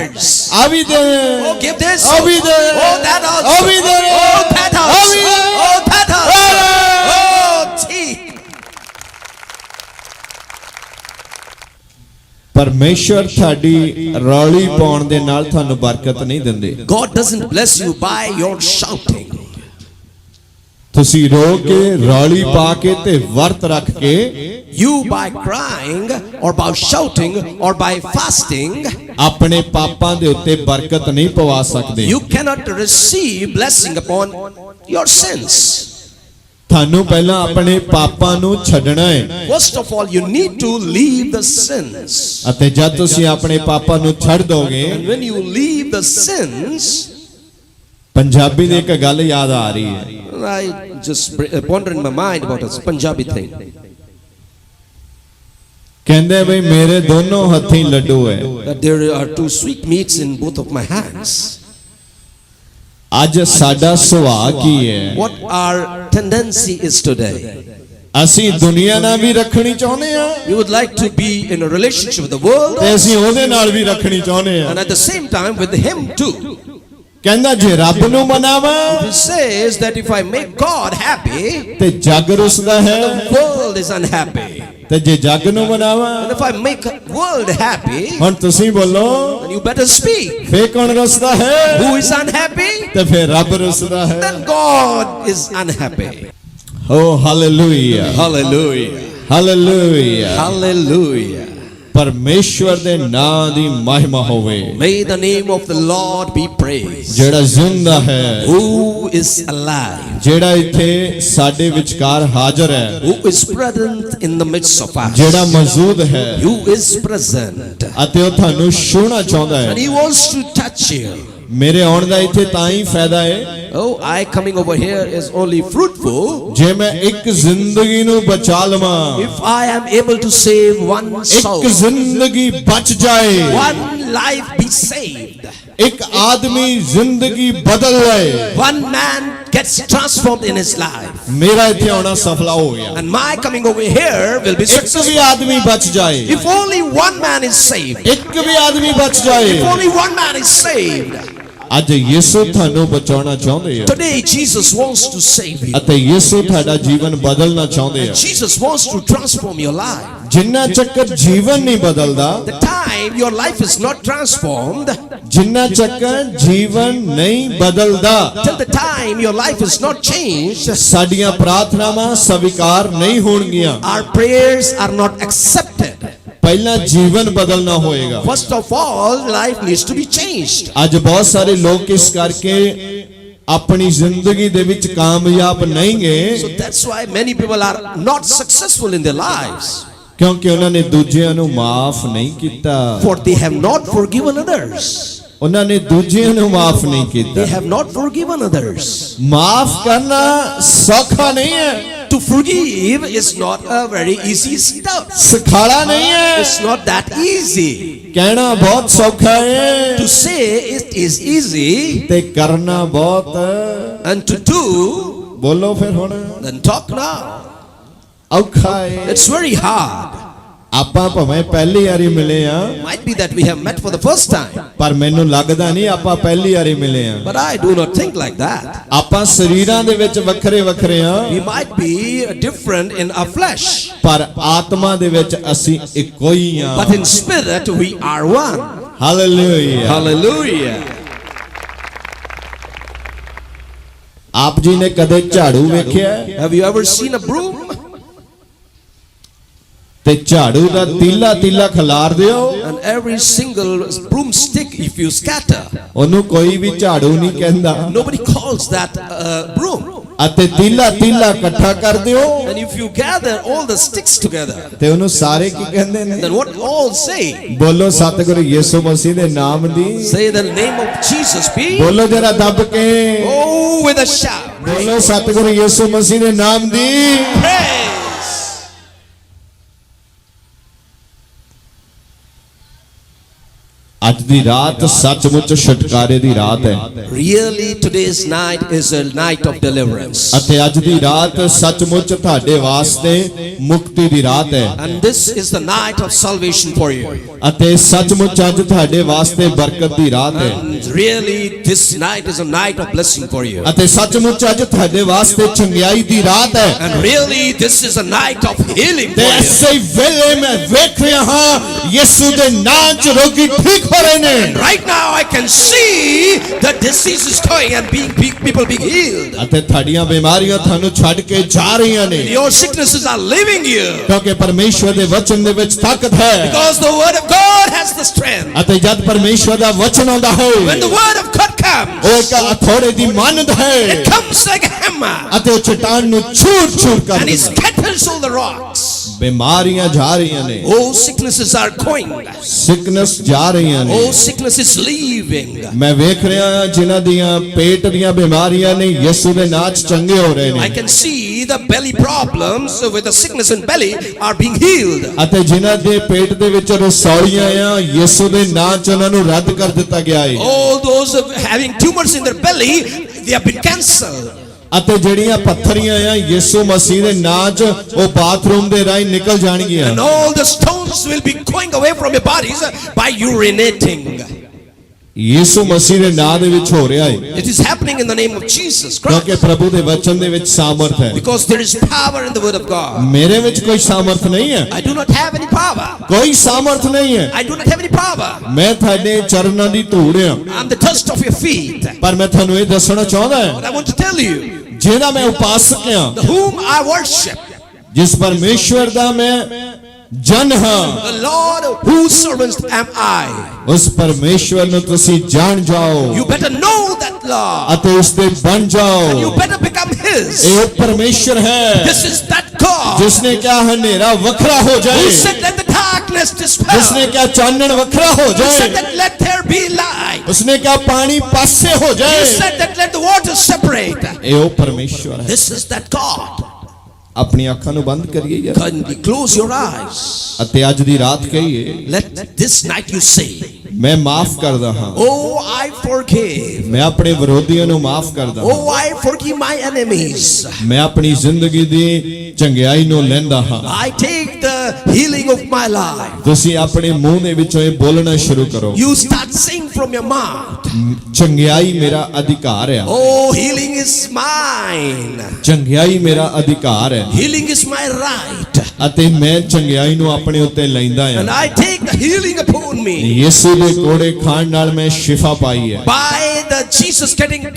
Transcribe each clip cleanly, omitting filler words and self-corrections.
अभी दे, Oh, give this. अभी दे, Oh, that also. अभी दे, Oh, that also. अभी दे। Oh, that also. Oh, gee. परमेश्वर थाडी रौली पाउण दे नाल थानू बरकत नहीं दिंदे। God doesn't bless you by your shouting. तुसी रो के रौली पा के ते वर्त रख के You by crying or by shouting or by fasting, अपने पापां दे उत्ते बरकत नहीं पवा सकदे। you cannot receive blessing upon your sins. थानू पहला अपने पापां नू छड्डना है। First of all, you need to leave the sins. अते जद तुसी अपने पापां नू छड्ड दोगे, And when you leave the sins, Punjabi दी एक गल याद आ रही है। I just ponder in my mind about a Punjabi thing. कहंदे भाई मेरे दोनों हथी लड्डू है। That there are two sweet meats in both of my hands. आज साडा सुभाव की है? What our tendency is today. असी दुनिया नाल भी रखनी चाहुंदे आ We would like to be in a relationship with the world ते असी ओदे नाल भी रखनी चाहुंदे आ। and at the same time with him too. कहंदा जे रब नू मनावा He says that if I make God happy, ते जग रुसदा है, the world is unhappy. ते जे जग नू मनावा And if I make the world happy, हुण तुसी बोलो then you better speak. फे कौन रुसदा है? Who is unhappy? ते फिर रब रुसदा है। Then God is unhappy. O hallelujah, Hallelujah. Hallelujah. Hallelujah. परमेश्वर दे नाम दी महिमा होवे, May the name of the Lord be praised. जेड़ा जिंदा है, Who is alive? जेड़ा इथे साडे विचकार हाजिर है, Who is present in the midst of us? जेड़ा मौजूद है, Who is present? अते ओ थानू छूना चाहुंदा And है। he wants to touch you. मेरे आउण दा इथे ताई फायदा है Oh, I coming over here is only fruitful जे मैं एक जिंदगी नू बचा लवां, if I am able to save one soul. एक जिंदगी बच जाए, One life be saved. एक आदमी जिंदगी बदल ले, One man gets transformed in his life. मेरा इथे आना सफल हो गया। And my coming over here will be एक भी successful. आदमी बच जाए, If only one man is saved. एक भी आदमी बच जाए। If only one man is saved. आज यीशु थानू बचाना चाहुंदे है, Today Jesus wants to save you. अते यीशु थाड़ा जीवन बदलना चाहुंदे है। Jesus wants to transform your life. जिन्ना चक्कर जीवन नहीं बदलदा, The time your life is not transformed, जिन्ना चक्कर जीवन नहीं बदलदा, till the time your life is not changed, साडियां प्रार्थनावां स्वीकार नहीं होणगियां। our prayers are not accepted. पहला जीवन बदलना होएगा। First of all, life needs to be changed. आज बहुत सारे लोग इस करके अपनी जिंदगी दे विच कामयाब नहीं So गए, that's why many people are not successful in their lives. क्योंकि उन्होंने दूजियां नू माफ नहीं कीता, For they have not forgiven others. उन्होंने दूजियां नू माफ नहीं They कीता। have not forgiven others. माफ करना सौखा नहीं है, To forgive is not a very easy stuff. सिखाड़ा नहीं है, It's not that easy. कहना बहुत सौखा है, To say it is easy ते करना बहुत, and to do, बोलो फिर हुण, then talk now. औखा है। It's very hard. आपां भावें पहली वारी मिले आ, Might be that we have met for the first time, पर मैनू लगदा नहीं आपां पहली वारी मिले आ। but I do not think like that. आपां शरीरां दे विच वखरे वखरे आ, We might be different in our flesh, पर आत्मा दे विच असी इक्को ही आ। but in spirit we are one. Hallelujah. Hallelujah. आप जी ने कदे झाड़ू वेख्या है? Have you ever seen a broom? ते झाड़ू दा तीला तीला खलार दियो, And every single broomstick, if you scatter, ओनू कोई भी झाड़ू नहीं कहंदा, nobody calls that a broom. अते तीला तीला इकट्ठा कर दियो And if you gather all the sticks together, ते ओनू सारे की कहंदे ने? then what all say? बोलो सतगुरु यीशु मसीह दे नाम दी, Say the name of Jesus, be. बोलो जरा दब के, Oh, with a shout. बोलो सतगुरु यीशु मसीह दे नाम दी। Praise. ਅੱਜ ਦੀ ਰਾਤ ਸੱਚਮੁੱਚ ਛੁਟਕਾਰੇ ਦੀ ਰਾਤ ਹੈ Really, today's night is a night of deliverance. ਅਤੇ ਅੱਜ ਦੀ ਰਾਤ ਸੱਚਮੁੱਚ ਤੁਹਾਡੇ ਵਾਸਤੇ ਮੁਕਤੀ ਦੀ ਰਾਤ ਹੈ And this is the night of salvation for you. ਅਤੇ ਸੱਚਮੁੱਚ ਅੱਜ ਤੁਹਾਡੇ ਵਾਸਤੇ ਬਰਕਤ ਦੀ ਰਾਤ ਹੈ And really, this night is a night of blessing for you. ਅਤੇ ਸੱਚਮੁੱਚ ਅੱਜ ਤੁਹਾਡੇ ਵਾਸਤੇ ਚੰਗਿਆਈ ਦੀ ਰਾਤ ਹੈ And really, this is a night of healing ਤੇ for you. ਐਸੇ ਵੇਲੇ ਮੈਂ ਵੇਖ ਰਿਹਾ ਹਾਂ ਯਿਸੂ ਦੇ ਨਾਮ 'ਚ ਰੋਗੀ ਠੀਕ ਹੋ ਰਹੇ ਨੇ Right now, I can see the disease is going and people being healed. ਅਤੇ ਤੁਹਾਡੀਆਂ ਬਿਮਾਰੀਆਂ ਤੁਹਾਨੂੰ ਛੱਡ ਕੇ ਜਾ ਰਹੀਆਂ ਨੇ Your sicknesses are leaving you. ਕਿਉਂਕਿ ਪਰਮੇਸ਼ਵਰ ਦੇ ਵਚਨ ਦੇ ਵਿੱਚ ਤਾਕਤ ਹੈ Because the word of God has the strength. ਅਤੇ ਜਦ ਪਰਮੇਸ਼ਵਰ ਦਾ ਵਚਨ ਆਉਂਦਾ ਹੈ When the word of God comes, ਉਹ ਇੱਕ ਹਥੌੜੇ ਦੀ ਮਾਨਦ ਹੈ it comes like a hammer. ਅਤੇ ਉਹ ਚਟਾਨ ਨੂੰ ਚੂਰ-ਚੂਰ ਕਰ And it ਦਿੰਦਾ scatters all the rocks. ਬਿਮਾਰੀਆਂ ਜਾ ਰਹੀਆਂ ਨੇ All sicknesses are going. Sickness ਜਾ ਰਹੀਆਂ ਨੇ All sickness is leaving. ਮੈਂ ਵੇਖ ਰਿਹਾ ਹਾਂ ਜਿਨ੍ਹਾਂ ਦੀਆਂ ਪੇਟ ਦੀਆਂ ਬਿਮਾਰੀਆਂ ਨੇ ਯਿਸੂ ਦੇ ਨਾਮ 'ਚ ਚੰਗੇ ਹੋ ਰਹੇ I ਨੇ can see the belly problems with the sickness in belly are being healed. ਅਤੇ ਜਿਨ੍ਹਾਂ ਦੇ ਪੇਟ ਦੇ ਵਿੱਚ ਰਸੌਲੀਆਂ ਆ ਯਿਸੂ ਦੇ ਨਾਮ 'ਚ ਉਹਨਾਂ ਨੂੰ ਰੱਦ ਕਰ ਦਿੱਤਾ ਗਿਆ ਹੈ All those having tumors in their belly, they have been cancelled. ਅਤੇ ਜਿਹੜੀਆਂ ਪੱਥਰੀਆਂ ਆ ਯਿਸੂ ਮਸੀਹ ਦੇ ਨਾਮ 'ਚ ਉਹ ਬਾਥਰੂਮ ਦੇ ਰਾਹੀਂ ਨਿਕਲ ਜਾਣਗੀਆਂ And all the stones will be going away from your bodies by urinating. ਯਿਸੂ ਮਸੀਹ ਦੇ ਨਾਮ ਦੇ ਵਿੱਚ ਹੋ ਰਿਹਾ ਹੈ It is happening in the name of Jesus ਕਿਉਂਕਿ Christ. ਪ੍ਰਭੂ ਦੇ ਵਚਨ ਦੇ ਵਿੱਚ ਸਾਮਰਥ ਹੈ Because there is power in the word of God. ਮੇਰੇ ਵਿੱਚ ਕੋਈ ਸਾਮਰਥ ਨਹੀਂ ਹੈ I do not have any power. ਕੋਈ ਸਾਮਰਥ ਨਹੀਂ ਹੈ I do not have any power. ਮੈਂ ਤੁਹਾਡੇ ਚਰਨਾਂ ਦੀ ਧੂੜ ਹਾਂ I'm the dust of your feet. ਪਰ ਮੈਂ ਤੁਹਾਨੂੰ ਇਹ ਦੱਸਣਾ ਚਾਹੁੰਦਾ ਹਾਂ But I want to tell you, ਜਿਹਦਾ ਮੈਂ ਉਪਾਸਕ ਹਾਂ whom I worship, ਜਿਸ ਪਰਮੇਸ਼ਵਰ ਦਾ ਮੈਂ ਜਨ ਹਾਂ the Lord whose servant am I. ਉਸ ਪਰਮੇਸ਼ਵਰ ਨੂੰ ਤੁਸੀਂ ਜਾਣ ਜਾਓ You better know that Lord. ਅਤੇ ਉਸ ਦੇ ਬਣ ਜਾਓ You better become His. ਇਹ ਉਹ ਪਰਮੇਸ਼ਵਰ ਹੈ This is that God ਜਿਸਨੇ ਕਿਹਾ ਹਨੇਰਾ ਵੱਖਰਾ ਹੋ who ਜਾਏ said let the darkness dispel. ਜਿਸਨੇ ਕਿਹਾ ਚਾਨਣ ਵੱਖਰਾ ਹੋ Who said ਜਾਏ that let there be light. ਉਸਨੇ ਕਿਹਾ ਪਾਣੀ ਪਾਸੇ ਹੋ Who ਜਾਏ said that let the waters separate. ਇਹ ਉਹ ਪਰਮੇਸ਼ਵਰ ਹੈ This is that God. ਆਪਣੀ ਅੱਖਾਂ ਨੂੰ ਬੰਦ ਕਰੀਏ ਯਾਰ Kindly close your eyes. ਅਤੇ ਅੱਜ ਦੀ ਰਾਤ ਕਹੀਏ Let this night you say, ਮੈਂ ਮਾਫ ਕਰਦਾ ਹਾਂ oh, I forgive. ਮੈਂ ਆਪਣੇ ਵਿਰੋਧੀਆਂ ਨੂੰ ਮਾਫ ਕਰਦਾ ਹਾਂ Oh, I forgive my enemies. ਮੈਂ ਆਪਣੀ ਜ਼ਿੰਦਗੀ ਦੀ ਚੰਗਿਆਈ ਨੂੰ ਲੈਂਦਾ ਹਾਂ I take the healing of my life. ਤੁਸੀਂ ਆਪਣੇ ਮੂੰਹ ਦੇ ਵਿੱਚੋਂ ਇਹ ਬੋਲਣਾ ਸ਼ੁਰੂ ਕਰੋ You start saying from your mouth, ਚੰਗਿਆਈ ਮੇਰਾ ਅਧਿਕਾਰ ਹੈ oh, healing is mine. ਚੰਗਿਆਈ ਮੇਰਾ ਅਧਿਕਾਰ ਹੈ Healing is my right. ਅਤੇ ਮੈਂ ਚੰਗਿਆਈ ਨੂੰ ਆਪਣੇ ਉੱਤੇ ਲੈਂਦਾ And ਹਾਂ I take the healing upon me. ਯਿਸੂ ਦੇ ਕੋੜੇ ਖਾਣ ਨਾਲ ਮੈਂ ਸ਼ਿਫਾ ਪਾਈ ਹੈ By the Jesus getting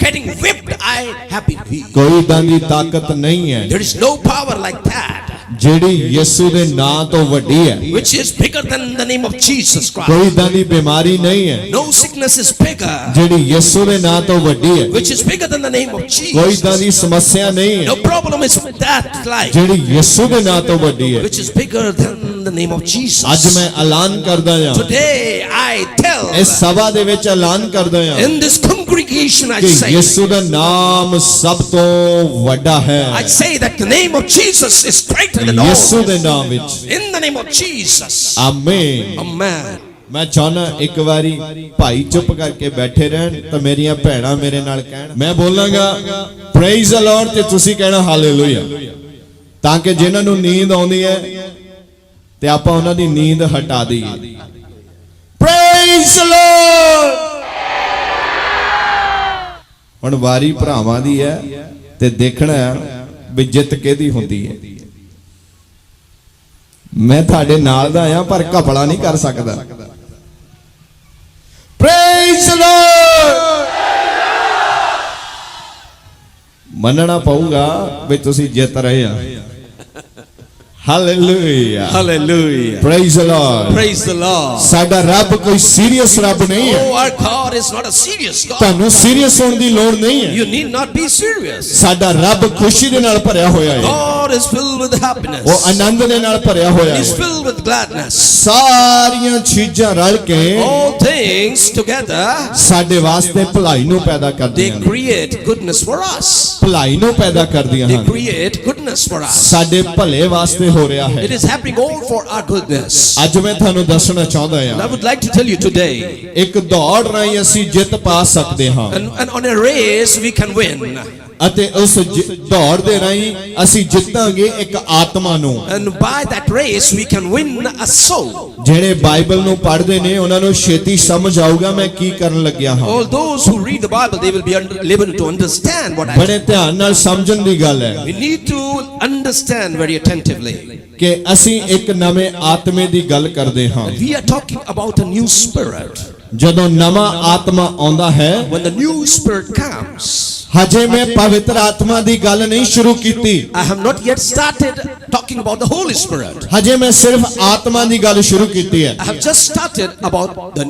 whipped, I have been healed. ਕੋਈ ਏਦਾਂ ਦੀ ਤਾਕਤ ਨਹੀਂ ਹੈ There is no power like that ਜਿਹੜੀ ਯਿਸੂ ਦੇ ਨਾਂ ਤੋਂ ਵੱਡੀ ਹੈ which is bigger than the name of Jesus Christ. ਕੋਈ ਏਦਾਂ ਦੀ ਬਿਮਾਰੀ ਨਹੀਂ ਹੈ No sickness is bigger ਜਿਹੜੀ ਯਿਸੂ ਦੇ ਨਾਂ ਤੋਂ ਵੱਡੀ ਹੈ which is bigger than the name of ਕੋਈ Jesus. ਏਦਾਂ ਦੀ ਸਮੱਸਿਆ ਨਹੀਂ ਹੈ No problem is with that life ਜਿਹੜੀ ਯਿਸੂ ਦੇ ਨਾਂ ਤੋਂ ਵੱਡੀ ਹੈ which is bigger than the name of ਅੱਜ Jesus. ਮੈਂ ਐਲਾਨ ਕਰਦਾ ਹਾਂ Today I tell ਇਸ ਸਭਾ ਦੇ ਵਿੱਚ ਐਲਾਨ ਕਰਦਾ ਹਾਂ in this congregation, I ਕਿ say, ਯਿਸੂ ਦਾ ਨਾਮ ਸਭ ਤੋਂ ਵੱਡਾ ਹੈ I say that the name of Jesus is greater than all. ਯਿਸੂ ਦੇ ਨਾਮ ਵਿੱਚ In the name of Jesus. ਆਮੀਨ Amen. ਮੈਂ ਚਾਹਨਾ ਇੱਕ ਵਾਰੀ ਭਾਈ ਚੁੱਪ ਕਰਕੇ ਬੈਠੇ ਰਹਿਣ ਤਾਂ ਮੇਰੀਆਂ ਭੈਣਾਂ ਮੇਰੇ ਨਾਲ ਕਹਿਣ ਮੈਂ ਬੋਲਾਂਗਾ ਪ੍ਰੇਜ਼ ਦ ਲਾਰਡ ਤੇ ਤੁਸੀਂ ਕਹਿਣਾ ਹਾਲੇਲੂਇਆ ਤਾਂ ਕਿ ਜਿਨ੍ਹਾਂ ਨੂੰ ਨੀਂਦ ਆਉਂਦੀ ਹੈ ਤੇ ਆਪਾਂ ਉਹਨਾਂ ਦੀ ਨੀਂਦ ਹਟਾ ਦਈਏ ਪ੍ਰੇਜ਼ ਦ ਲਾਰਡ ਹੁਣ ਵਾਰੀ ਭਰਾਵਾਂ ਦੀ ਹੈ ਤੇ ਦੇਖਣਾ ਵੀ ਜਿੱਤ ਕਿਹਦੀ ਹੁੰਦੀ ਹੈ ਮੈਂ ਤੁਹਾਡੇ ਨਾਲ ਦਾ ਆ ਪਰ ਘਪਲਾ ਨਹੀਂ ਕਰ ਸਕਦਾ ਪ੍ਰੇਜ਼ ਦ ਲਾਰਡ ਮੰਨਣਾ ਪਊਗਾ ਵੀ ਤੁਸੀਂ ਜਿੱਤ ਰਹੇ ਆ hallelujah Hallelujah. Praise the Lord Praise the Lord. ਸਾਡਾ ਰੱਬ ਕੋਈ ਸੀਰੀਅਸ ਰੱਬ ਨਹੀਂ ਹੈ Oh, our God is not a serious God. ਤੁਹਾਨੂੰ ਸੀਰੀਅਸ ਹੋਣ ਦੀ ਲੋੜ ਨਹੀਂ ਹੈ You need not be serious. ਸਾਡਾ ਰੱਬ ਖੁਸ਼ੀ ਦੇ ਨਾਲ ਭਰਿਆ ਹੋਇਆ ਹੈ God is filled with happiness. ਉਹ ਆਨੰਦ ਦੇ ਨਾਲ ਭਰਿਆ ਹੋਇਆ He's ਹੈ filled with gladness. ਸਾਰੀਆਂ ਚੀਜ਼ਾਂ ਰਲ ਕੇ All things together, ਸਾਡੇ ਵਾਸਤੇ ਭਲਾਈ ਨੂੰ ਪੈਦਾ they ਕਰਦੀਆਂ ਨੇ create goodness for us. ਭਲਾਈ ਨੂੰ ਪੈਦਾ ਕਰਦੀਆਂ They ਹਨ create goodness for us. ਸਾਡੇ ਭਲੇ ਵਾਸਤੇ ਹੋ ਰਿਹਾ ਹੈ It is happening all for our goodness. ਅੱਜ ਮੈਂ ਤੁਹਾਨੂੰ ਦੱਸਣਾ ਚਾਹੁੰਦਾ And I ਹਾਂ would like to tell you today, ਇੱਕ ਦੌੜ ਰਾਹੀਂ ਅਸੀਂ ਜਿੱਤ ਪਾ ਸਕਦੇ ਹਾਂ and on a race we can win. ਅਤੇ ਉਸ ਦੌੜ ਦੇ ਰਾਹੀਂ ਅਸੀਂ ਜਿੱਤਾਂਗੇ ਇੱਕ ਆਤਮਾ ਨੂੰ And by that race we can win a soul. ਜਿਹੜੇ ਬਾਈਬਲ ਨੂੰ ਪੜ੍ਹਦੇ ਨੇ ਉਹਨਾਂ ਨੂੰ ਛੇਤੀ ਸਮਝ ਆਊਗਾ ਮੈਂ ਕੀ ਕਰਨ ਲੱਗਿਆ ਹਾਂ All those who read the Bible, they will be able to understand what I ਬੜੇ ਧਿਆਨ ਨਾਲ ਸਮਝਣ ਦੀ ਗੱਲ ਹੈ We need to understand very attentively. ਕਿ ਅਸੀਂ ਇੱਕ ਨਵੇਂ ਆਤਮੇ ਦੀ ਗੱਲ ਕਰਦੇ ਹਾਂ We are talking about a new spirit. ਜਦੋਂ ਨਵਾਂ ਆਤਮਾ ਆਉਂਦਾ ਹੈ When the new spirit comes, ਹਜੇ ਮੈਂ ਪਵਿੱਤਰ ਆਤਮਾ ਦੀ ਗੱਲ ਨਹੀਂ ਸ਼ੁਰੂ ਕੀਤੀ I have not yet started talking about the Holy Spirit. ਹਜੇ ਮੈਂ ਸਿਰਫ ਆਤਮਾ ਦੀ ਗੱਲ ਸ਼ੁਰੂ ਕੀਤੀ ਹੈ I have just started about the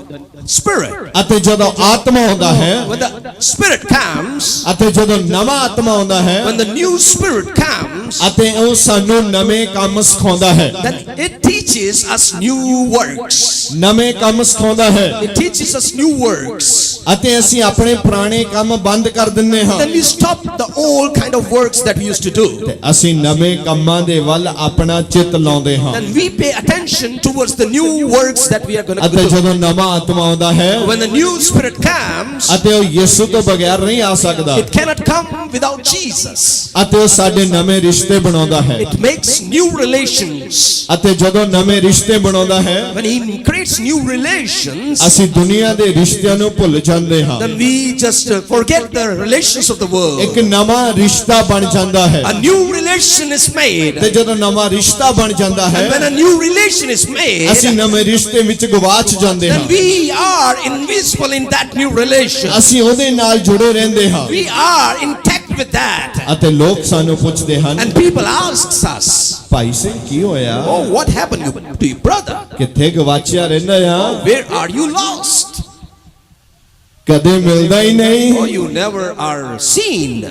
Spirit. ਅਤੇ ਜਦੋਂ ਆਤਮਾ ਆਉਂਦਾ ਹੈ When the Spirit comes, ਅਤੇ ਜਦੋਂ ਨਵਾਂ ਆਤਮਾ ਆਉਂਦਾ ਹੈ when the new Spirit comes, ਅਤੇ ਉਹ ਸਾਨੂੰ ਨਵੇਂ ਕੰਮ ਸਿਖਾਉਂਦਾ ਹੈ then it teaches us new works. ਨਵੇਂ ਕੰਮ ਸਿਖਾਉਂਦਾ ਹੈ It teaches us new works. ਅਤੇ ਅਸੀਂ ਆਪਣੇ ਪੁਰਾਣੇ ਕੰਮ ਬੰਦ ਕਰ ਦਿੰਦੇ ਹਾਂ Then we stop the old kind of works that we used to do. ਅਸੀਂ ਨਵੇਂ ਕੰਮਾਂ ਦੇ ਵੱਲ ਆਪਣਾ ਚਿੱਤ ਲਾਉਂਦੇ ਹਾਂ Then we pay attention towards the new works that we are going to ਅਤੇ do. ਜਦੋਂ ਨਵਾਂ ਆਤਮਾ ਆਉਂਦਾ ਹੈ When the new Spirit comes, ਅਤੇ ਉਹ ਯਿਸੂ ਤੋਂ ਬਗੈਰ ਨਹੀਂ ਆ ਸਕਦਾ it cannot come without Jesus. ਅਤੇ ਉਹ ਸਾਡੇ ਨਵੇਂ ਰਿਸ਼ਤੇ ਬਣਾਉਂਦਾ ਹੈ It makes new relations. ਅਤੇ ਜਦੋਂ ਨਵੇਂ ਰਿਸ਼ਤੇ ਬਣਾਉਂਦਾ ਹੈ When He creates new relations, ਅਸੀਂ ਦੁਨੀਆ ਦੇ ਰਿਸ਼ਤਿਆਂ ਨੂੰ ਭੁੱਲ ਜਾਂਦੇ ਹਾਂ then we just forget the relations of the world. ਇੱਕ ਨਵਾਂ ਰਿਸ਼ਤਾ ਬਣ ਜਾਂਦਾ ਹੈ A new relation is made. ਤੇ ਜਦੋਂ ਨਵਾਂ ਰਿਸ਼ਤਾ ਬਣ ਜਾਂਦਾ ਹੈ And when a new relation is made, ਅਸੀਂ ਨਵੇਂ ਰਿਸ਼ਤੇ ਵਿੱਚ ਗਵਾਚ ਜਾਂਦੇ ਹਾਂ then we are invisible in that new relation. ਅਸੀਂ ਉਹਦੇ ਨਾਲ ਜੁੜੇ ਰਹਿੰਦੇ ਹਾਂ We are intact with that. ਅਤੇ ਲੋਕ ਸਾਨੂੰ ਪੁੱਛਦੇ ਹਨ And people asks us, ਭਾਈ ਸਿੰਘ ਕੀ ਹੋਇਆ oh, what happened to your brother? ਕਿੱਥੇ ਗਵਾਚਿਆ ਰਹਿੰਦਾ ਆ Where are you lost? ਕਦੇ ਮਿਲਦਾ ਹੀ Oh, ਨਹੀਂ you never are seen.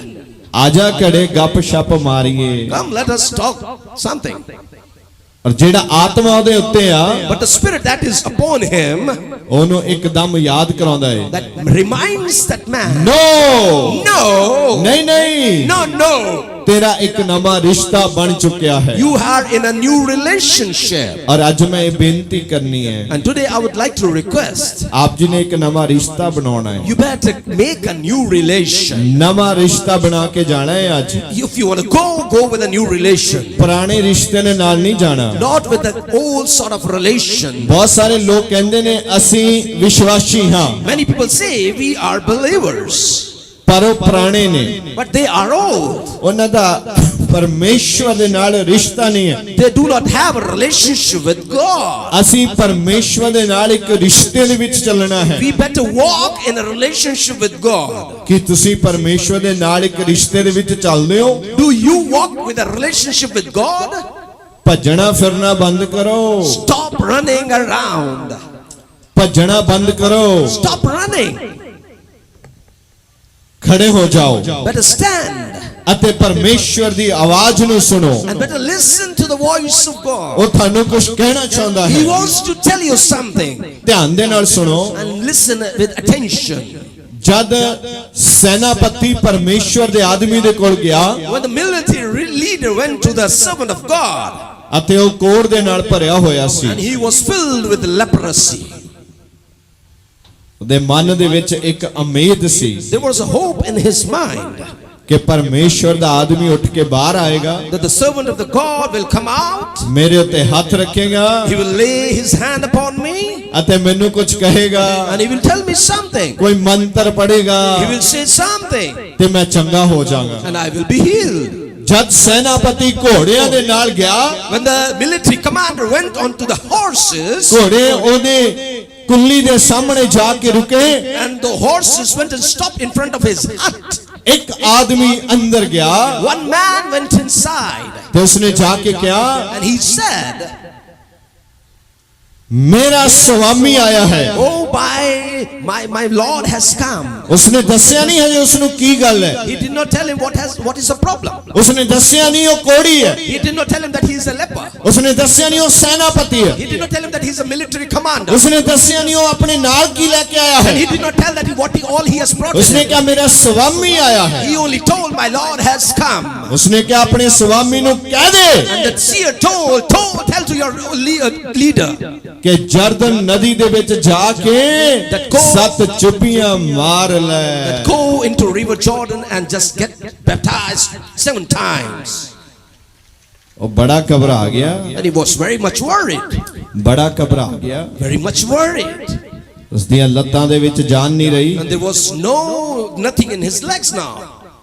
ਆਜਾ ਘੜੇ ਗੱਪ ਛੱਪ ਮਾਰੀਏ Come, let us talk something. ਔਰ ਜਿਹੜਾ ਆਤਮਾ ਉਹਦੇ ਉੱਤੇ ਆ But the spirit that is upon him, ਉਹਨੂੰ ਇੱਕਦਮ ਯਾਦ ਕਰਾਉਂਦਾ ਹੈ that reminds that man, no no, ਨਹੀਂ ਨਹੀਂ no, no. ਤੇਰਾ ਇੱਕ ਨਵਾਂ ਰਿਸ਼ਤਾ ਬਣ ਚੁੱਕਿਆ ਹੈ You are in a new relationship. ਔਰ ਅੱਜ ਮੈਂ ਇਹ ਬੇਨਤੀ ਕਰਨੀ ਹੈ And today I would like to request, ਆਪ ਜੀ ਨੇ ਇੱਕ ਨਵਾਂ ਰਿਸ਼ਤਾ ਬਣਾਉਣਾ ਹੈ you better make a new relation. ਨਵਾਂ ਰਿਸ਼ਤਾ ਬਣਾ ਕੇ ਜਾਣਾ ਹੈ ਅੱਜ If you want to go with a new relation. ਪੁਰਾਣੇ ਰਿਸ਼ਤੇ ਦੇ ਨਾਲ ਨਹੀਂ ਜਾਣਾ Not with the old sort of relation. ਬਹੁਤ ਸਾਰੇ ਲੋਕ ਕਹਿੰਦੇ ਨੇ ਅਸੀਂ ਵਿਸ਼ਵਾਸੀ ਹਾਂ Many people say we are believers, ਪਰ ਉਹ ਪੁਰਾਣੇ ਨੇ but they are old. ਉਹਨਾਂ ਦਾ ਪਰਮੇਸ਼ਵਰ ਦੇ ਨਾਲ ਰਿਸ਼ਤਾ ਨਹੀਂ ਹੈ They do not have a relationship with God. ਅਸੀਂ ਪਰਮੇਸ਼ਵਰ ਦੇ ਨਾਲ ਇੱਕ ਰਿਸ਼ਤੇ ਦੇ ਵਿੱਚ ਚੱਲਣਾ ਹੈ We better walk in a relationship with God. ਕਿ ਤੁਸੀਂ ਪਰਮੇਸ਼ਵਰ ਦੇ ਨਾਲ ਇੱਕ ਰਿਸ਼ਤੇ ਦੇ ਵਿੱਚ ਚੱਲਦੇ ਹੋ Do you walk with a relationship with God? ਭੱਜਣਾ ਫਿਰਨਾ ਬੰਦ ਕਰੋ Stop running around. ਭੱਜਣਾ ਬੰਦ ਕਰੋ Stop running. ਖੜੇ ਹੋ ਜਾਓ Better stand ਅਤੇ ਪਰਮੇਸ਼ਵਰ ਦੀ ਆਵਾਜ਼ ਨੂੰ ਸੁਣੋ and better listen to the voice of God. ਉਹ ਤੁਹਾਨੂੰ ਕੁਝ ਕਹਿਣਾ ਚਾਹੁੰਦਾ He ਹੈ wants to tell you something, ਧਿਆਨ ਦੇ ਨਾਲ ਸੁਣੋ and listen with attention. ਜਦ ਸੈਨਾਪਤੀ ਪਰਮੇਸ਼ਵਰ ਦੇ ਆਦਮੀ ਦੇ ਕੋਲ ਗਿਆ When the military leader went to the servant of God, ਅਤੇ ਉਹ ਕੋੜ ਦੇ ਨਾਲ ਭਰਿਆ ਹੋਇਆ ਸੀ and he was filled with leprosy. ਉਹਦੇ ਮਨ ਦੇ ਵਿੱਚ ਇੱਕ ਉਮੀਦ ਸੀ There was a hope in his mind ਕਿ ਪਰਮੇਸ਼ਵਰ ਦਾ ਆਦਮੀ ਉੱਠ ਕੇ ਬਾਹਰ ਆਏਗਾ that the servant of the God will come out. ਮੇਰੇ ਉੱਤੇ ਹੱਥ ਰੱਖੇਗਾ He will lay his hand upon me ਅਤੇ ਮੈਨੂੰ ਕੁਝ ਕਹੇਗਾ and he will tell me something. ਕੋਈ ਮੰਤਰ ਪੜੇਗਾ He will say something ਤੇ ਮੈਂ ਚੰਗਾ ਹੋ ਜਾਵਾਂਗਾ and I will be healed. ਜਦ ਸੈਨਾਪਤੀ ਘੋੜਿਆਂ ਦੇ ਨਾਲ ਗਿਆ When the military commander went on to the horses, ਘੋੜੇ ਉਹਦੇ ਕੁੱਲੀ ਦੇ ਸਾਹਮਣੇ ਜਾ ਕੇ ਰੁਕੇ and the horses went and stopped in front of his hut, ਇੱਕ ਆਦਮੀ ਅੰਦਰ ਗਿਆ one man went inside ਤੇ ਉਸਨੇ ਜਾ ਕੇ ਕਿਹਾ and he said, मेरा स्वामी आया है। Oh, my Lord has come. उसने दस्या नहीं हजे उसनु की गल है। He did not tell him what is the problem. उसने दस्या नहीं वो कोड़ी है। He did not tell him that he is a leper. उसने दस्या नहीं वो सेनापति है। He did not tell him that he is a military commander. उसने दस्या नहीं वो अपने नाल की लेके आया And है। he did not tell that all he has brought with उसने him. क्या मेरा स्वामी आया है। He only told my Lord has come. उसने क्या अपने स्वामी नु कह दे And that seer tell to your leader कि जर्दन नदी दे विच जाके सत चुपियां मार ले। that go into River Jordan and just get baptized 7 times. वो बड़ा घबरा गया। And he was very much worried. बड़ा घबरा गया। Very much worried. उस दियां लत्तां दे विच जान नहीं रही And there was nothing in his legs now.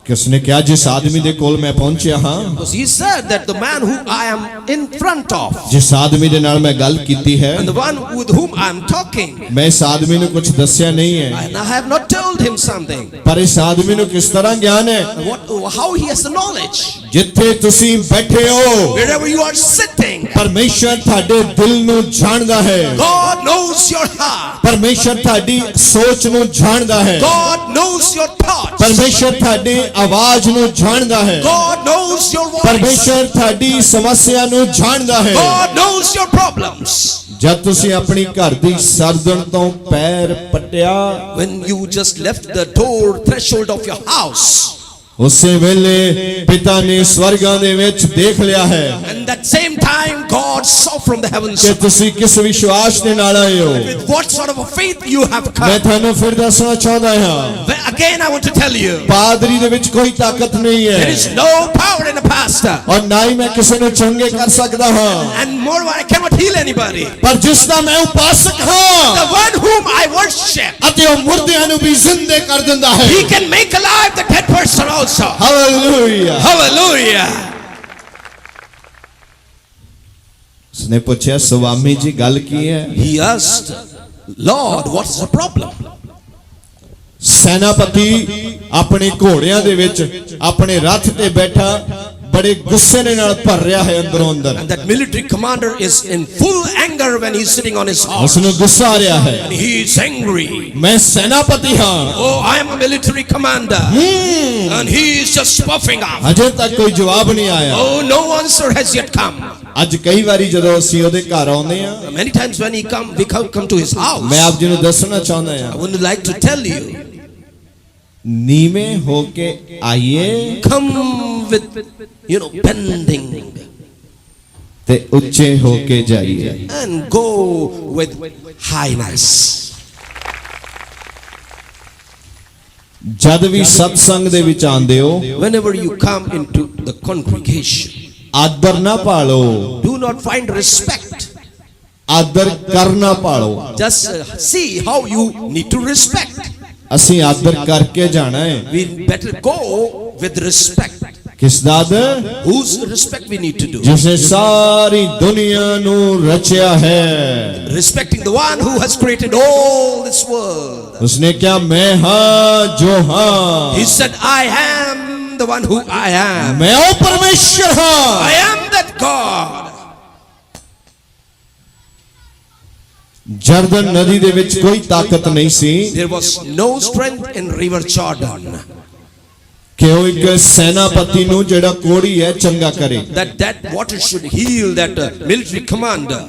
कि उसने क्या जिस आदमी दे कोल मैं पहुंचया हां, Because he said that the man who I am in front of जिस आदमी दे नाल मैं गल कीती है, and the one with whom I am talking, मैं इस आदमी नु कुछ दस्या नहीं है, and I have not told him something. पर इस आदमी नु किस तरह ज्ञान है। How he has the knowledge. जिथे तुसी बैठे हो Wherever you are sitting, परमेश्वर ਤੁਹਾਡੇ ਦਿਲ ਨੂੰ ਜਾਣਦਾ ਹੈ। God knows your heart. परमेश्वर ਤੁਹਾਡੀ ਸੋਚ ਨੂੰ ਜਾਣਦਾ ਹੈ। God knows your thoughts. परमेश्वर ਤੁਹਾਡੀ ਆਵਾਜ਼ ਨੂੰ ਜਾਣਦਾ ਹੈ। God knows your voice. परमेश्वर ਤੁਹਾਡੀ ਸਮੱਸਿਆ ਨੂੰ ਜਾਣਦਾ ਹੈ। God knows your problems. ਜਦ ਤੁਸੀਂ ਆਪਣੀ ਘਰ ਦੀ ਸਰਦਣ ਤੋਂ ਪੈਰ ਪਟਿਆ, When you just left the door threshold of your house, ਉਸੇ ਵੇਲੇ ਪਿਤਾ ਨੇ ਸਵਰਗਾਂ ਦੇ ਵਿੱਚ ਦੇਖ ਲਿਆ ਹੈ and that same time God saw from the heavens ਕਿ ਤੁਸੀਂ ਕਿਸ ਵਿਸ਼ਵਾਸ ਦੇ ਨਾਲ ਆਏ ਹੋ। with what sort of a faith you have ਮੈਂ come. ਤੁਹਾਨੂੰ ਫਿਰ ਦੱਸਣਾ ਚਾਹੁੰਦਾ ਹਾਂ, Again I want to tell you, ਪਾਦਰੀ ਦੇ ਵਿੱਚ ਕੋਈ ਤਾਕਤ ਨਹੀਂ there ਹੈ is no power in a pastor, ਔਰ ਨਾ ਹੀ ਮੈਂ ਕਿਸੇ ਨੂੰ ਚੰਗੇ ਕਰ ਸਕਦਾ ਹਾਂ, and moreover I cannot heal anybody. ਪਰ ਜਿਸ ਦਾ ਮੈਂ ਉਪਾਸਕ ਹਾਂ The one whom I worship, ਅਤੇ ਉਹ ਮੁਰਦਿਆਂ ਨੂੰ ਵੀ ਜ਼ਿੰਦੇ ਕਰ ਦਿੰਦਾ ਹੈ। he can make alive the dead person also. Hallelujah. Hallelujah. ਉਸਨੇ ਪੁੱਛਿਆ ਸੁਆਮੀ ਜੀ ਗੱਲ ਕੀ ਹੈ। He asked, Lord, what is the problem? ਸੈਨਾਪਤੀ ਆਪਣੇ ਘੋੜਿਆਂ ਦੇ ਵਿੱਚ ਆਪਣੇ ਰੱਥ ਤੇ ਬੈਠਾ ਬੜੇ ਗੁੱਸੇ ਦੇ ਨਾਲ ਭਰ ਰਿਹਾ ਹੈ ਅੰਦਰੋਂ ਅੰਦਰ। And that military commander is in full anger when he's sitting on his horse. ਉਸ ਨੂੰ ਗੁੱਸਾ ਆ ਰਿਹਾ ਹੈ। And he is angry. ਮੈਂ ਸੈਨਾਪਤੀ ਹਾਂ। Oh, I am a military commander. And he is just puffing up. ਅਜੇ ਤੱਕ ਕੋਈ ਜਵਾਬ ਨਹੀਂ ਆਇਆ। Oh, no answer has yet come. ਅੱਜ ਕਈ ਵਾਰੀ ਜਦੋਂ ਅਸੀਂ ਉਹਦੇ ਘਰ ਆਉਂਦੇ ਆ, Many times when we come to his house, ਮੈਂ ਆਪ ਜੀ ਨੂੰ ਦੱਸਣਾ ਚਾਹੁੰਦਾ I ਹਾਂ, would like to tell you, ਨੀਵੇਂ ਹੋ ਕੇ ਆਈਏ come with, bending, ਤੇ ਉੱਚੇ ਹੋ ਕੇ ਜਾਈਏ। and go with highness. ਜਦ ਵੀ ਸਤਸੰਗ ਦੇ ਵਿੱਚ ਆਉਂਦੇ ਹੋ, Whenever you come into the congregation, ਆਦਰ ਨਾ ਭਾਲੋ, do not find respect. ਆਦਰ ਕਰਨਾ ਭਾਲੋ। Just see how you need to respect. ਅਸੀਂ ਆਦਰ ਕਰਕੇ ਜਾਣਾ ਹੈ। We better go with respect. ਕਿਸ ਦਾ ਆਦਰ? Whose respect we need to do? ਜਿਸਨੇ ਸਾਰੀ ਦੁਨੀਆ ਨੂੰ ਰਚਿਆ ਹੈ। Respecting the one who has created all this world. ਉਸਨੇ ਕਿਹਾ ਮੈਂ ਹਾਂ ਜੋ ਹਾਂ। He said, I am the one who I am. ਮੈਂ ਉਹ ਪਰਮੇਸ਼ਰ ਹਾਂ। I am that God. ਜਰਦਨ ਨਦੀ ਦੇ ਵਿੱਚ ਕੋਈ ਤਾਕਤ ਨਹੀਂ ਸੀ There was no strength in River Jordan ਕਿ ਉਹ ਇੱਕ ਸੈਨਾਪਤੀ ਨੂੰ ਜਿਹੜਾ ਕੋੜੀ ਹੈ ਚੰਗਾ ਕਰੇ। that water should heal that military commander.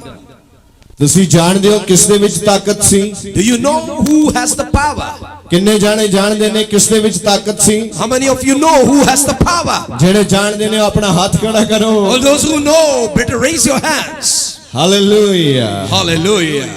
ਤੁਸੀਂ ਜਾਣਦੇ ਹੋ ਕਿਸ ਦੇ ਵਿੱਚ ਤਾਕਤ ਸੀ? Do you know who has the power? ਕਿੰਨੇ ਜਾਣੇ ਜਾਣਦੇ ਨੇ ਕਿਸ ਦੇ ਵਿੱਚ ਤਾਕਤ ਸੀ? How many of you know who has the power? ਜਿਹੜੇ ਜਾਣਦੇ ਨੇ ਆਪਣਾ ਹੱਥ ਖੜਾ ਕਰੋ। All those who know, better raise your hands. Hallelujah. Hallelujah.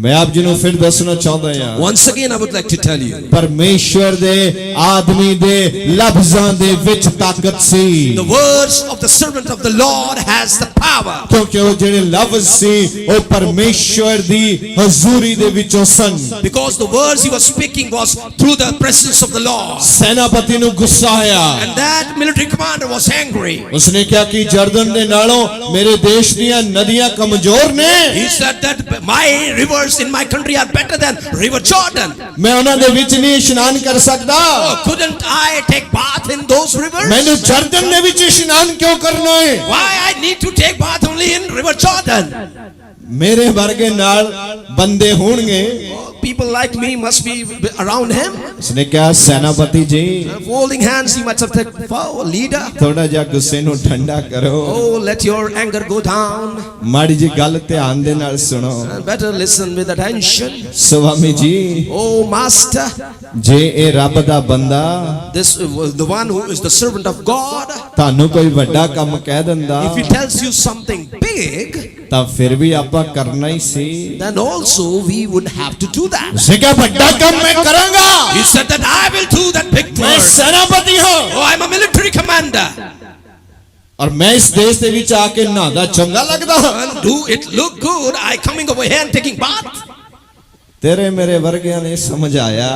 ਮੈਂ ਆਪ ਜੀ ਨੂੰ ਫਿਰ ਦੱਸਣਾ ਚਾਹੁੰਦਾ ਹਾਂ, Once again I would like to tell you, ਪਰਮੇਸ਼ਰ ਦੇ ਆਦਮੀ ਦੇ ਲਫ਼ਜ਼ਾਂ ਦੇ ਵਿੱਚ ਤਾਕਤ ਸੀ। the words of the servant of the Lord has the power. ਕਿਉਂਕਿ ਉਹ ਜਿਹੜੇ ਲਫ਼ਜ਼ ਸੀ ਉਹ ਪਰਮੇਸ਼ਰ ਦੀ ਹਜ਼ੂਰੀ ਦੇ ਵਿੱਚੋਂ ਸਨ। Because the words he was speaking was through the presence of the Lord. ਸੈਨਾਪਤੀ ਨੂੰ ਗੁੱਸਾ ਆਇਆ। And that military commander was angry. ਉਸਨੇ ਕਿਹਾ ਕਿ ਜਰਦਨ ਦੇ ਨਾਲੋਂ ਮੇਰੇ ਦੇਸ਼ ਦੀਆਂ ਨਦੀਆਂ ਕਮਜ਼ੋਰ ਨੇ। He said that my rivers in my country are better than River Jordan. ਮੈਂ ਉਹਨਾਂ ਦੇ ਵਿੱਚ ਨਹੀਂ ਇਸ਼ਨਾਨ ਕਰ ਸਕਦਾ। Oh, couldn't I take bath in those rivers? ਮੈਨੂੰ ਜਰਦਨ ਦੇ ਵਿੱਚ ਇਸ਼ਨਾਨ ਕਿਉਂ ਕਰਨਾ ਹੈ? Why I need to take bath only in River Jordan? ਮੇਰੇ ਵਰਗੇ ਨਾਲ ਬੰਦੇ ਹੋਣਗੇ। People like me must be around him. ਉਸਨੇ ਕਿਹਾ ਸੈਨਾਪਤੀ ਜੀ Holding hands, he must have said, "Oh, leader, ਥੋੜਾ ਜਿਹਾ ਗੁੱਸੇ ਨੂੰ ਠੰਡਾ ਕਰੋ। oh, let your anger go down. ਮਾੜੀ ਜੀ ਗੱਲ ਧਿਆਨ ਦੇ ਨਾਲ ਸੁਣੋ। And better listen with attention. ਸੁਆਮੀ ਜੀ Oh, master, ਜੇ ਇਹ ਰੱਬ ਦਾ ਬੰਦਾ this the one who is the servant of God. ਤੁਹਾਨੂੰ ਕੋਈ ਵੱਡਾ ਕੰਮ ਕਹਿ ਦਿੰਦਾ If he tells you something big, ਤਾਂ ਫਿਰ ਵੀ ਆਪਾਂ ਕਰਨਾ ਹੀ ਸੀ। then also we would have to do that." ਉਸੇ ਕਿਹਾ ਵੱਡਾ ਕੰਮ ਮੈਂ ਕਰਾਂਗਾ। He said that I will do that big ਮੈਂ work. ਸੈਨਾਪਤੀ ਹਾਂ Oh, I'm a military commander. ਔਰ ਮੈਂ ਇਸ ਦੇਸ਼ ਦੇ ਵਿੱਚ ਆ ਕੇ ਨਹਾਦਾ ਚੰਗਾ ਲੱਗਦਾ ਹਾਂ। And do it look good? I coming over here and taking bath? ਤੇਰੇ ਮੇਰੇ ਵਰਗਿਆਂ ਨੇ ਸਮਝ ਆਇਆ।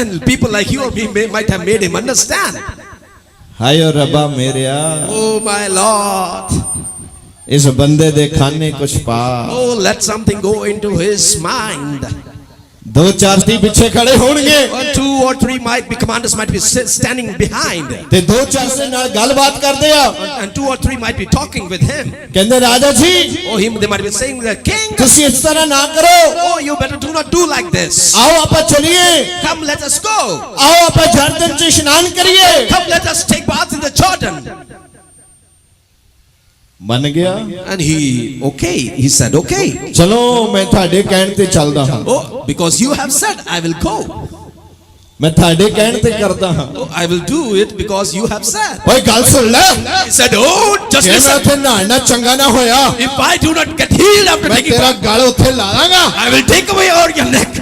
And people like you or me might have made him understand. ਹਾਏ ਓ ਰੱਬਾ ਮੇਰਿਆ Oh, my Lord. ਇਸ ਬੰਦੇ ਦੇ ਖਾਨੇ ਕੁਛ ਪਾ। Oh, let something go into his mind. ਦੋ ਚਾਰ ਦੀ ਪਿੱਛੇ ਖੜੇ ਹੋਣਗੇ Or 2 or 3 commanders might be standing behind. ਤੇ ਦੋ ਚਾਰ ਦੇ ਨਾਲ ਗੱਲਬਾਤ ਕਰਦੇ ਆ। And 2 or 3 might be talking with him. ਕਹਿੰਦੇ ਰਾਜਾ ਜੀ Oh, they might be saying, "The king, ਤੁਸੀਂ ਇਸ ਤਰ੍ਹਾਂ ਨਾ ਕਰੋ। oh, you better do not do like this. ਆਓ ਆਪਾਂ ਚਲੀਏ। Come, let us go. ਆਓ ਆਪਾਂ ਜਰਦਨ 'ਚ ਇਸ਼ਨਾਨ ਕਰੀਏ। Come, let us take bath in the Jordan." ਮੰਨ ਗਿਆ। And he said, "Okay." ਚਲੋ ਮੈਂ ਤੁਹਾਡੇ ਕਹਿਣ ਤੇ ਚੱਲਦਾ ਹਾਂ। Oh, because you have said, I will go. ਮੈਂ ਤੁਹਾਡੇ ਕਹਿਣ ਤੇ ਕਰਦਾ ਹਾਂ। Oh, I will do it because you have said. ਓਏ ਗੱਲ ਸੁਣ ਲੈ। He said, "Oh, just ਜੇ ਮੈਂ listen. ਉੱਥੇ ਨਹਾਣਾ ਚੰਗਾ ਨਾ ਹੋਇਆ If I do not get healed after ਮੈਂ taking ਤੇਰਾ bath, ਗਲ ਉੱਥੇ ਲਾ ਦਾਂਗਾ। I will take away all your neck."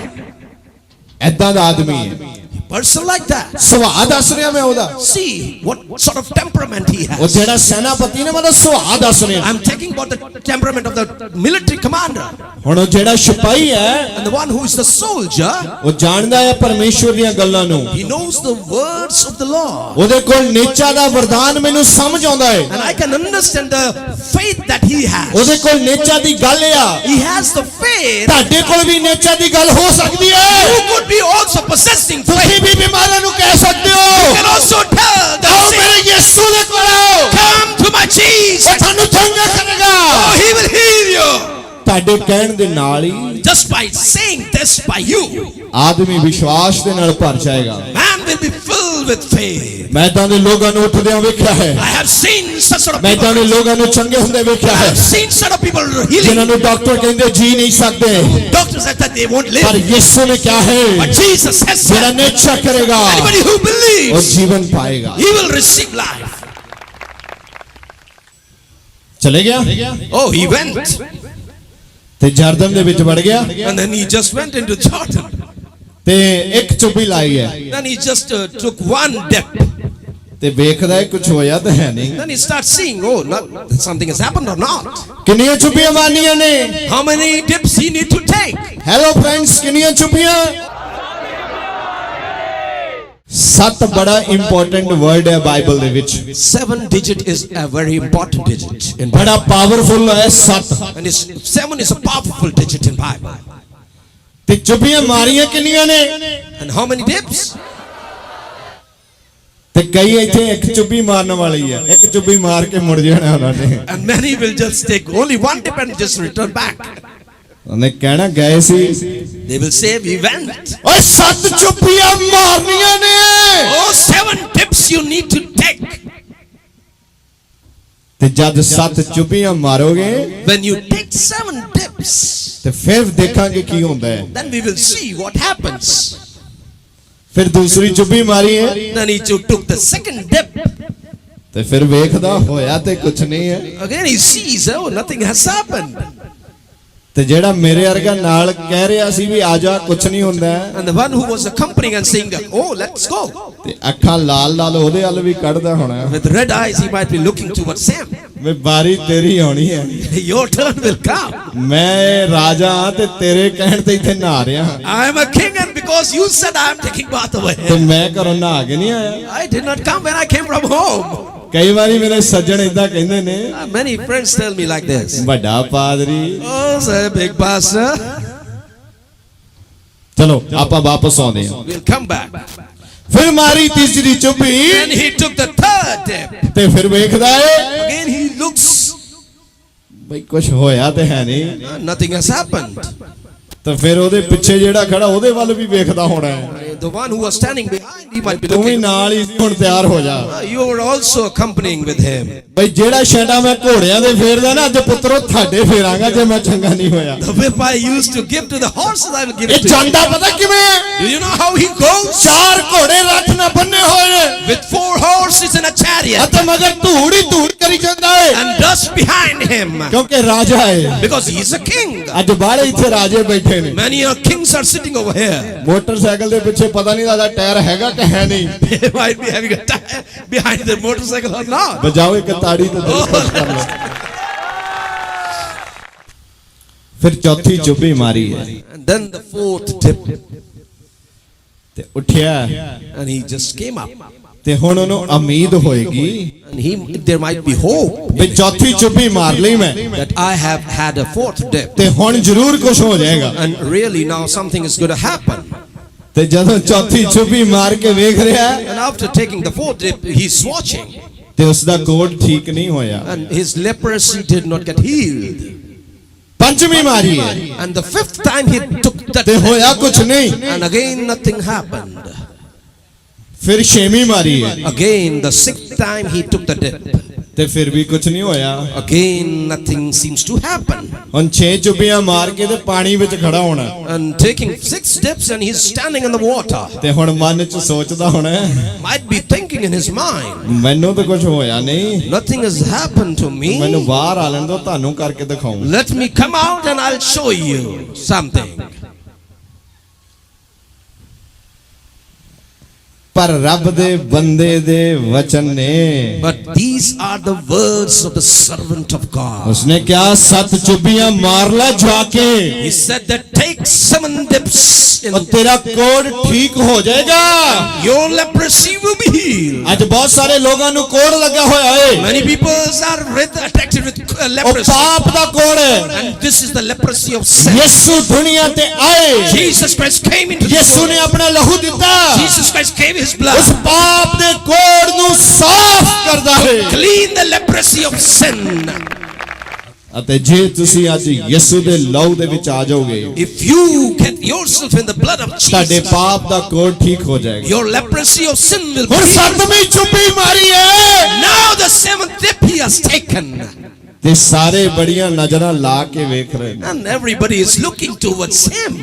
ਐਦਾਂ ਦਾ ਆਦਮੀ ਹੈ। Person like that. ਸੁਭਾਅ ਦੱਸ ਰਿਹਾ ਮੈਂ ਉਹਦਾ। See what sort of temperament he ਉਹ has. ਜਿਹੜਾ ਸੈਨਾਪਤੀ ਨੇ ਮੈਂ ਉਹਦਾ ਸੁਭਾਅ ਦੱਸ ਰਿਹਾ। I'm talking about the temperament of the military commander. ਹੁਣ ਉਹ ਜਿਹੜਾ ਸਿਪਾਹੀ ਹੈ And the one who is the soldier, ਉਹ ਜਾਣਦਾ ਹੈ ਪਰਮੇਸ਼ਵਰ ਦੀਆਂ ਗੱਲਾਂ ਨੂੰ। he knows the words of the Lord. ਉਹਦੇ ਕੋਲ ਨੇਚਾ ਦਾ ਵਰਦਾਨ ਮੈਨੂੰ ਸਮਝ ਆਉਂਦਾ ਹੈ। And I can understand the faith that he has. ਉਹਦੇ ਕੋਲ ਨੇਚਾ ਦੀ ਗੱਲ ਆ। He has the faith. ਤੁਹਾਡੇ ਕੋਲ ਵੀ ਨੇਚਾ ਦੀ ਗੱਲ ਹੋ ਸਕਦੀ You ਹੈ। could be also possessing ਤੁਸੀਂ faith. ਵੀ ਬਿਮਾਰਾਂ ਨੂੰ ਕਹਿ ਸਕਦੇ You ਹੋ can also tell the ਆਓ sick, ਮੇਰੇ ਯਿਸੂ ਦੇ ਕੋਲ ਆਓ। "Come to my ਉਹ Jesus. ਤੁਹਾਨੂੰ ਚੰਗਾ ਕਰੇਗਾ। Oh, he will heal you." ਤੁਹਾਡੇ ਕਹਿਣ ਦੇ ਨਾਲ ਹੀ Just by saying this by you, ਆਦਮੀ ਵਿਸ਼ਵਾਸ ਦੇ ਨਾਲ ਭਰ ਜਾਏਗਾ। man will be filled with faith. ਮੈਂ ਤਾਂ ਦੇ ਲੋਕਾਂ ਨੂੰ ਉੱਠਦਿਆਂ ਵੇਖਿਆ ਹੈ। I have seen such sort of ਮੈਂ ਤਾਂ people. ਦੇ ਲੋਕਾਂ ਨੂੰ ਚੰਗੇ ਹੁੰਦੇ ਵੇਖਿਆ I ਹੈ have seen sort of people ਜਿਨ੍ਹਾਂ healing. ਨੂੰ ਡਾਕਟਰ ਕਹਿੰਦੇ ਜੀ ਨਹੀਂ ਸਕਦੇ Doctors said that they won't ਪਰ live. ਯਿਸੂ ਨੇ ਕਿਹਾ ਹੈ But Jesus has ਜਿਹੜਾ said, ਨੇਚਾ ਕਰੇਗਾ anybody who ਉਹ believes, ਜੀਵਨ ਪਾਏਗਾ। he will receive life. ਚਲੇ ਗਿਆ Oh, he went. ਤੇ ਜਰਦਨ ਦੇ ਵਿੱਚ ਵੜ ਗਿਆ And then he just went into Jordan. ਤੇ ਇੱਕ ਚੁੱਪੀ ਲਾਈ ਹੈ Then he just took one dip. ਤੇ ਵੇਖਦਾ ਹੈ ਕੁਝ ਹੋਇਆ ਤਾਂ ਹੈ ਨਹੀਂ। Then he starts seeing, oh, something has happened or not. ਕਿੰਨੀਆਂ ਚੁੱਪੀਆਂ ਮਾਰਨੀਆਂ ਨੇ? How many dips he need to take? Hello friends ਕਿੰਨੀਆਂ ਚੁੱਪੀਆਂ? 7 ਬੜਾ ਇੰਪੋਰਟੈਂਟ ਵਰਡ ਹੈ ਬਾਈਬਲ ਦੇ ਵਿੱਚ। 7 digit is a very important digit in Bible. ਬੜਾ ਪਾਵਰਫੁਲ ਹੈ 7। And 7 is a powerful digit in Bible. ਤੇ ਚੁੱਪੀਆਂ ਮਾਰੀਆਂ ਕਿੰਨੀਆਂ ਨੇ? And how many dips? ਤੇ ਕਈ ਇੱਥੇ ਇੱਕ ਚੁੱਪੀ ਮਾਰਨ ਵਾਲੀ ਹੈ। ਇੱਕ ਚੁੱਪੀ ਮਾਰ ਕੇ ਮੁੜ ਜਾਣਾ ਉਹਨਾਂ ਨੇ। And many will just take only one dip and just return back. ਉਹਨੇ ਕਹਿਣਾ ਗਏ ਸੀ। They will say, we went. ਓਏ 7 ਚੁੱਪੀਆਂ ਮਾਰਨੀਆਂ ਨੇ। Oh, 7 dips you need to take. ਤੇ ਜਦ 7 ਚੁੱਪੀਆਂ ਮਾਰੋਗੇ When you take 7 dips, ਤੇ ਫਿਰ ਦੇਖਾਂਗੇ ਕੀ ਹੁੰਦਾ ਹੈ। then we will see what happens. ਫਿਰ ਦੂਸਰੀ ਚੁੱਪੀ ਮਾਰੀ ਹੈ Then he took the second dip. ਤੇ ਫਿਰ ਵੇਖਦਾ ਹੋਇਆ ਤੇ ਕੁਝ ਨਹੀਂ ਹੈ। Again he sees, oh, nothing has happened. ਤੇ ਜਿਹੜਾ ਮੇਰੇ ਵਰਗਾ ਨਾਲ ਕਹਿ ਰਿਹਾ ਸੀ ਵੀ ਆ ਜਾ ਕੁਝ ਨਹੀਂ ਹੁੰਦਾ And the one who was accompanying and saying that, oh, let's go. ਤੇ ਅੱਖਾਂ ਲਾਲ ਲਾਲ ਉਹਦੇ ਵੱਲ ਵੀ ਕੱਢਦਾ ਹੋਣਾ With red eyes he might be looking towards Sam. ਵੀ ਬਾਰੀ ਤੇਰੀ ਆਉਣੀ ਹੈ। Your turn will come. ਮੈਂ ਰਾਜਾ ਹਾਂ ਤੇ ਤੇਰੇ ਕਹਿਣ ਤੇ ਇੱਥੇ ਨਹਾ ਰਿਹਾ ਹਾਂ I am a king and because you said I am taking bath over ਤੇ here. ਮੈਂ ਘਰੋਂ ਨਹਾ ਕੇ ਨਹੀਂ ਆਇਆ। I did not come when I came from home. ਕਈ ਵਾਰੀ ਮੇਰੇ ਸੱਜਣ ਇਦਾਂ ਕਹਿੰਦੇ ਨੇ Many friends tell me like this. ਵੱਡਾ ਪਾਦਰੀ। Oh, sir, big pastor. ਚਲੋ ਆਪਾਂ ਵਾਪਸ ਆਉਂਦੇ ਹਾਂ। We'll come back. ਫਿਰ ਮਾਰੀ ਤੀਸਰੀ ਚੁੱਪੀ Then he took the third dip. ਤੇ ਫਿਰ ਵੇਖਦਾ ਏ Again he looks. ਬਈ ਕੁਝ ਹੋਇਆ ਤੇ ਹੈ ਨਹੀਂ Nothing has happened. ਤਾਂ ਫਿਰ ਉਹਦੇ ਪਿੱਛੇ ਜਿਹੜਾ ਖੜਾ ਉਹਦੇ ਵੱਲ ਵੀ ਵੇਖਦਾ ਹੋਣਾ ਹੈ The one who was standing behind, he might be ਤੂੰ ਵੀ looking. ਨਾਲ ਹੀ ਹੁਣ ਤਿਆਰ ਹੋ ਜਾ You were also accompanying with him. ਬਈ ਜਿਹੜਾ ਛੇੜਾ ਮੈਂ ਘੋੜਿਆਂ ਦੇ ਫੇਰਦਾ ਨਾ ਅੱਜ ਪੁੱਤਰੋ ਤੁਹਾਡੇ ਫੇਰਾਂਗਾ ਜੇ ਮੈਂ ਚੰਗਾ ਨਹੀਂ ਹੋਇਆ The whip I used to give to the horses, I will give ਇਹ it to you. ਜਾਂਦਾ ਪਤਾ ਕਿਵੇਂ ਹੈ? Do you know how he goes? ਚਾਰ ਘੋੜੇ ਰੱਥ ਨਾਲ ਬੰਨੇ ਹੋਏ ਨੇ With 4 horses in a chariot ਅਤੇ ਮਗਰ ਧੂੜ ਹੀ ਧੂੜ ਕਰੀ ਜਾਂਦਾ ਹੈ and dust behind him. ਕਿਉਂਕਿ ਰਾਜਾ ਹੈ Because he is a king. ਅੱਜ ਬਾਹਰ ਇੱਥੇ ਰਾਜੇ ਬੈਠੇ ਨੇ Many kings are sitting over here. Motorcycle ਦੇ ਪਿੱਛੇ ਪਤਾ ਨਹੀਂ ਲੱਗਦਾ ਟਾਇਰ ਹੈਗਾ ਕਿ ਹੈ ਨਹੀਂ They might be having a tire behind their motorcycle or not. ਬਜਾਓ ਇੱਕ ਤਾੜੀ ਤੇ ਦਿਲ ਖੁਸ਼ ਕਰ ਲਓ ਫਿਰ ਚੌਥੀ ਚੁੱਭੀ ਮਾਰੀ ਹੈ And then the 4th dip, ਤੇ ਉੱਠਿਆ and he just came up. ਤੇ ਹੁਣ ਉਹਨੂੰ ਉਮੀਦ ਹੋਏਗੀ And there might be hope ਵੀ ਚੌਥੀ ਚੁੱਭੀ ਮਾਰ ਲਈ ਮੈਂ that I have had a 4th dip. ਤੇ ਹੁਣ ਜ਼ਰੂਰ ਕੁਝ ਹੋ ਜਾਏਗਾ And really now something is going to happen. ਤੇ ਜਦੋਂ ਚੌਥੀ ਚੁੱਭੀ ਮਾਰ ਕੇ ਵੇਖ ਰਿਹਾ And after taking the 4th dip, he's watching. ਤੇ ਉਸ ਦਾ ਕੋਡ ਠੀਕ ਨਹੀਂ ਹੋਇਆ And his leprosy did not get healed. ਪੰਜਵੀਂ ਮਾਰੀ ਹੈ And the 5th time he took that ਤੇ ਹੋਇਆ ਕੁਝ ਨਹੀਂ and again nothing happened. ਫਿਰ ਛੇਵੀਂ ਮਾਰੀ ਹੈ Again the 6th time he took the dip. ਤੇ ਫਿਰ ਵੀ ਕੁਝ ਨਹੀਂ ਹੋਇਆ Again nothing seems to happen. ਹੁਣ 6 ਚੁੱਭੀਆਂ ਮਾਰ ਕੇ ਤੇ ਪਾਣੀ ਵਿੱਚ ਖੜਾ ਹੋਣਾ And taking 6 dips and he's standing in the water. ਤੇ ਹੁਣ ਮਨ 'ਚ ਸੋਚਦਾ ਹੋਣਾ Might be thinking in his mind, ਮੈਨੂੰ ਤਾਂ ਕੁਝ ਹੋਇਆ ਨਹੀਂ nothing has happened to ਮੈਨੂੰ me. ਬਾਹਰ ਆ ਲੈਣ ਦਿਓ ਤੁਹਾਨੂੰ ਕਰਕੇ ਦਿਖਾਉਂ Let me come out and I'll show you something. ਪਰ ਰੱਬ ਦੇ ਬੰਦੇ ਦੇ ਵਚਨ ਨੇ But these are the words of the servant of God. ਉਸਨੇ ਕਿਹਾ 7 ਚੁੱਭੀਆਂ ਮਾਰ ਲੈ ਜਾ ਕੇ He said that take 7 dips in ਉਹ ਤੇਰਾ ਕੋਡ ਠੀਕ ਹੋ ਜਾਏਗਾ your leprosy will be healed. ਅੱਜ ਬਹੁਤ ਸਾਰੇ ਲੋਕਾਂ ਨੂੰ ਕੋਡ ਲੱਗਾ ਹੋਇਆ ਏ Many people are affected with ਉਹ leprosy. ਪਾਪ ਦਾ ਕੋਡ ਹੈ And this is the leprosy of sin. ਯਿਸੂ ਦੁਨੀਆ ਤੇ ਆਏ Jesus Christ came into this ਯਿਸੂ world. ਨੇ ਆਪਣਾ ਲਹੂ ਦਿੱਤਾ Jesus Christ gave his ਉਸ blood. ਪਾਪ ਦੇ ਕੋਡ ਨੂੰ ਸਾਫ਼ ਕਰਦਾ ਹੈ Clean the leprosy of sin. ਅਤੇ ਜੇ ਤੁਸੀਂ ਅੱਜ ਯਿਸੂ ਦੇ ਲਹੂ ਦੇ ਵਿੱਚ ਆ ਜਾਓਗੇ If you get yourself in the blood of ਤੁਹਾਡੇ Jesus, ਪਾਪ ਦਾ ਕੋਡ ਠੀਕ ਹੋ ਜਾਏਗਾ your leprosy of sin will be ਹੁਣ healed. 7ਵੀਂ ਚੁੱਭੀ ਮਾਰੀ ਹੈ Now the 7th dip he has taken. ਤੇ ਸਾਰੇ ਬੜੀਆਂ ਨਜ਼ਰਾਂ ਲਾ ਕੇ ਵੇਖ ਰਹੇ ਨੇ And everybody is looking towards him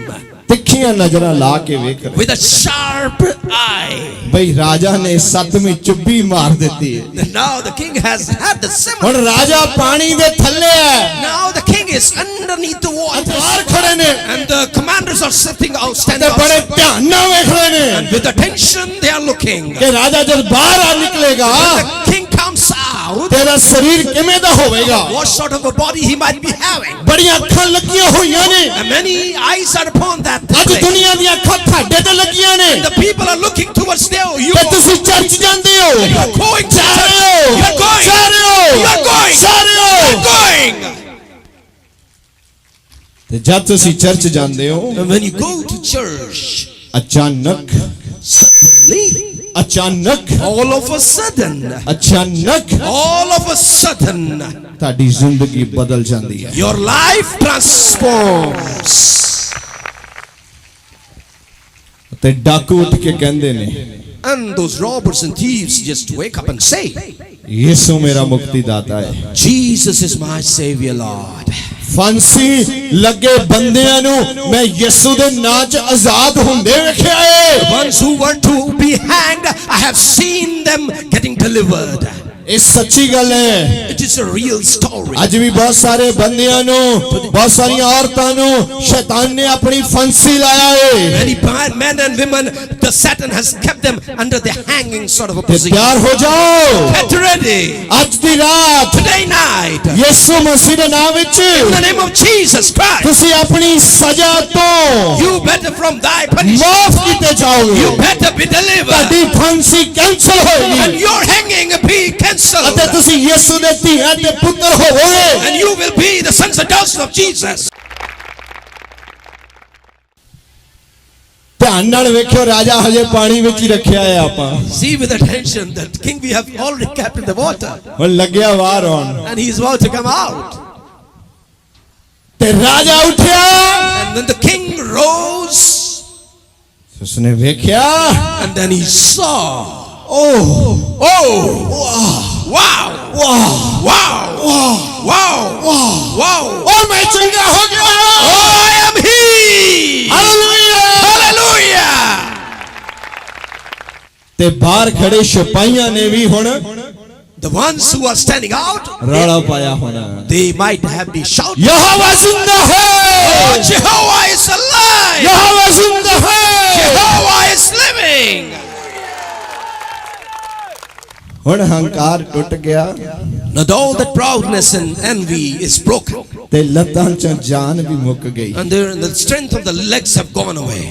ਤਿੱਖੀਆਂ ਨਜ਼ਰਾਂ ਲਾ ਕੇ ਵੇਖ ਰਹੇ with a sharp eye. ਬਈ ਰਾਜਾ ਨੇ 7ਵੀਂ ਚੁੱਭੀ ਮਾਰ ਦਿੱਤੀ ਹੈ Now the king has had the 7th. ਹੁਣ ਰਾਜਾ ਪਾਣੀ ਦੇ ਥੱਲੇ ਹੈ Now the king is underneath the water. ਬਾਹਰ ਖੜੇ ਨੇ And the commanders are sitting out, ਤੇ standing ਬੜੇ outside. ਧਿਆਨ ਨਾਲ ਵੇਖ ਰਹੇ ਨੇ And with attention they are looking. ਕਿ ਰਾਜਾ ਜਦ ਬਾਹਰ ਆ ਨਿਕਲੇਗਾ When the king comes out, ਤੇਰਾ ਸਰੀਰ ਕਿਵੇਂ ਦਾ ਹੋਵੇਗਾ what sort of a body he might be having. ਬੜੀਆਂ ਅੱਖਾਂ ਲੱਗੀਆਂ ਹੋਈਆਂ ਨੇ And many eyes are upon that ਅੱਜ place. ਦੁਨੀਆ ਦੀਆਂ ਅੱਖਾਂ ਤੁਹਾਡੇ ਤੇ ਲੱਗੀਆਂ ਨੇ The people are looking towards there. You ਤੇ ਤੁਸੀਂ ਚਰਚ ਜਾਂਦੇ ਹੋ are going to ਜਾ church. ਰਹੇ ਹੋ You are going. ਜਾ ਰਹੇ ਹੋ You are going. ਜਾ ਰਹੇ You are ਹੋ going. ਤੇ ਜਦ ਤੁਸੀਂ ਚਰਚ ਜਾਂਦੇ ਹੋ And when you go to church, ਅਚਾਨਕ suddenly, all of a sudden, ਤੁਹਾਡੀ ਜ਼ਿੰਦਗੀ ਬਦਲ ਜਾਂਦੀ ਹੈ your life transforms. ਤੇ ਡਾਕੂ ਉੱਠ ਕੇ ਕਹਿੰਦੇ ਨੇ And those robbers and thieves just wake up and say, ਯਿਸੂ ਮੇਰਾ ਮੁਕਤੀ ਦਾਤਾ ਹੈ Jesus is my savior, Lord. ਫਾਂਸੀ ਲੱਗੇ ਬੰਦਿਆਂ ਨੂੰ ਮੈਂ ਯਿਸੂ ਦੇ ਨਾਂ 'ਚ ਆਜ਼ਾਦ ਹੁੰਦੇ ਵੇਖਿਆ ਏ Ones who were to be hanged, I have seen them getting delivered. ਇਹ ਸੱਚੀ ਗੱਲ ਹੈ It is a real story. ਅੱਜ ਵੀ ਬਹੁਤ ਸਾਰੇ ਬੰਦਿਆਂ ਨੂੰ ਬਹੁਤ ਸਾਰੀਆਂ ਔਰਤਾਂ ਨੂੰ ਸ਼ੈਤਾਨ ਨੇ ਆਪਣੀ ਫਾਂਸੀ ਲਾਇਆ ਏ Many men and women, the Satan has kept them under the hanging sort of a ਤੇ position. ਤਿਆਰ ਹੋ ਜਾਓ Get ready. ਅੱਜ ਦੀ ਰਾਤ Today night, ਯਿਸੂ ਮਸੀਹ ਦੇ ਨਾਮ ਵਿੱਚ in the name of Jesus Christ, ਤੁਸੀਂ ਆਪਣੀ ਸਜ਼ਾ ਤੋਂ you better from thy punishment. ਮਾਫ ਕੀਤੇ ਜਾਓਗੇ You better be delivered. ਤੁਹਾਡੀ ਫਾਂਸੀ ਕੈਂਸਲ And ਹੋਏਗੀ your hanging be cancelled. ਅਤੇ ਤੁਸੀਂ ਯਿਸੂ ਦੇ ਧੀਆਂ ਤੇ ਪੁੱਤਰ ਹੋਵੋਗੇ And you will be the sons and daughters of Jesus. ਧਿਆਨ ਨਾਲ ਵੇਖਿਓ ਰਾਜਾ ਹਜੇ ਪਾਣੀ ਵਿੱਚ ਹੀ ਰੱਖਿਆ ਹੈ ਆਪਾਂ See with attention that king we have already kept in the water. ਹੁਣ ਲੱਗਿਆ ਬਾਹਰ ਆਉਣ And he is about to come out. ਤੇ ਰਾਜਾ ਉੱਠਿਆ And then the king rose. ਉਸਨੇ ਵੇਖਿਆ And then he saw. ਓਹ Oh! Wow! Wow! Wow! Wow! Wow! ਓ ਮੈਂ ਚੰਗਾ ਹੋ ਗਿਆ Oh, I am he! Hallelujah Hallelujah! ਤੇ ਬਾਹਰ ਖੜੇ ਸਿਪਾਹੀਆਂ ਨੇ ਵੀ ਹੁਣ The ones who are standing out, ਰੌਲਾ ਪਾਇਆ ਹੋਣਾ they might have been shouting, Jehovah ਜ਼ਿੰਦਾ ਹੈ "Oh, Jehovah is alive! Jehovah ਜ਼ਿੰਦਾ ਹੈ Jehovah is living!" ਹੁਣ ਹੰਕਾਰ ਟੁੱਟ ਗਿਆ Now all that proudness and envy is broken, ਤੇ ਲੱਤਾਂ 'ਚ ਜਾਨ ਵੀ ਮੁੱਕ ਗਈ and the strength of the legs have gone away,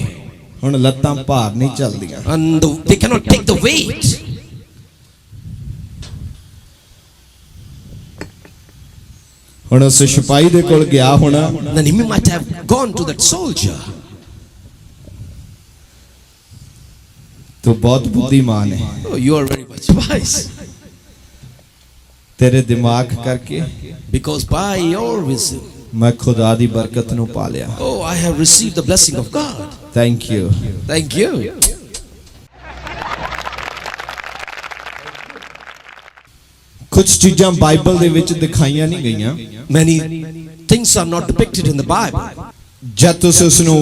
ਹੁਣ ਲੱਤਾਂ ਭਾਰ ਨਹੀਂ ਚੱਲਦੀਆਂ and they cannot take the weight. ਹੁਣ ਉਸ ਸਿਪਾਹੀ ਦੇ ਕੋਲ ਗਿਆ ਹੋਣਾ Then he might have gone to that soldier. ਤੂੰ ਬਹੁਤ ਬੁੱਧੀਮਾਨ ਹੈ Oh, you are very much wise, ਤੇਰੇ ਦਿਮਾਗ ਕਰਕੇ because by your wisdom, ਮੈਂ ਖੁਦਾ ਦੀ ਬਰਕਤ ਨੂੰ ਪਾ ਲਿਆ oh, I have received the blessing of God. Thank you Thank you. ਕੁਝ ਚੀਜ਼ਾਂ ਬਾਈਬਲ ਦੇ ਵਿੱਚ ਦਿਖਾਈਆਂ ਨਹੀਂ ਗਈਆਂ Many things are not depicted in the Bible. ਜਦ ਤੁਸੀਂ ਉਸ ਨੂੰ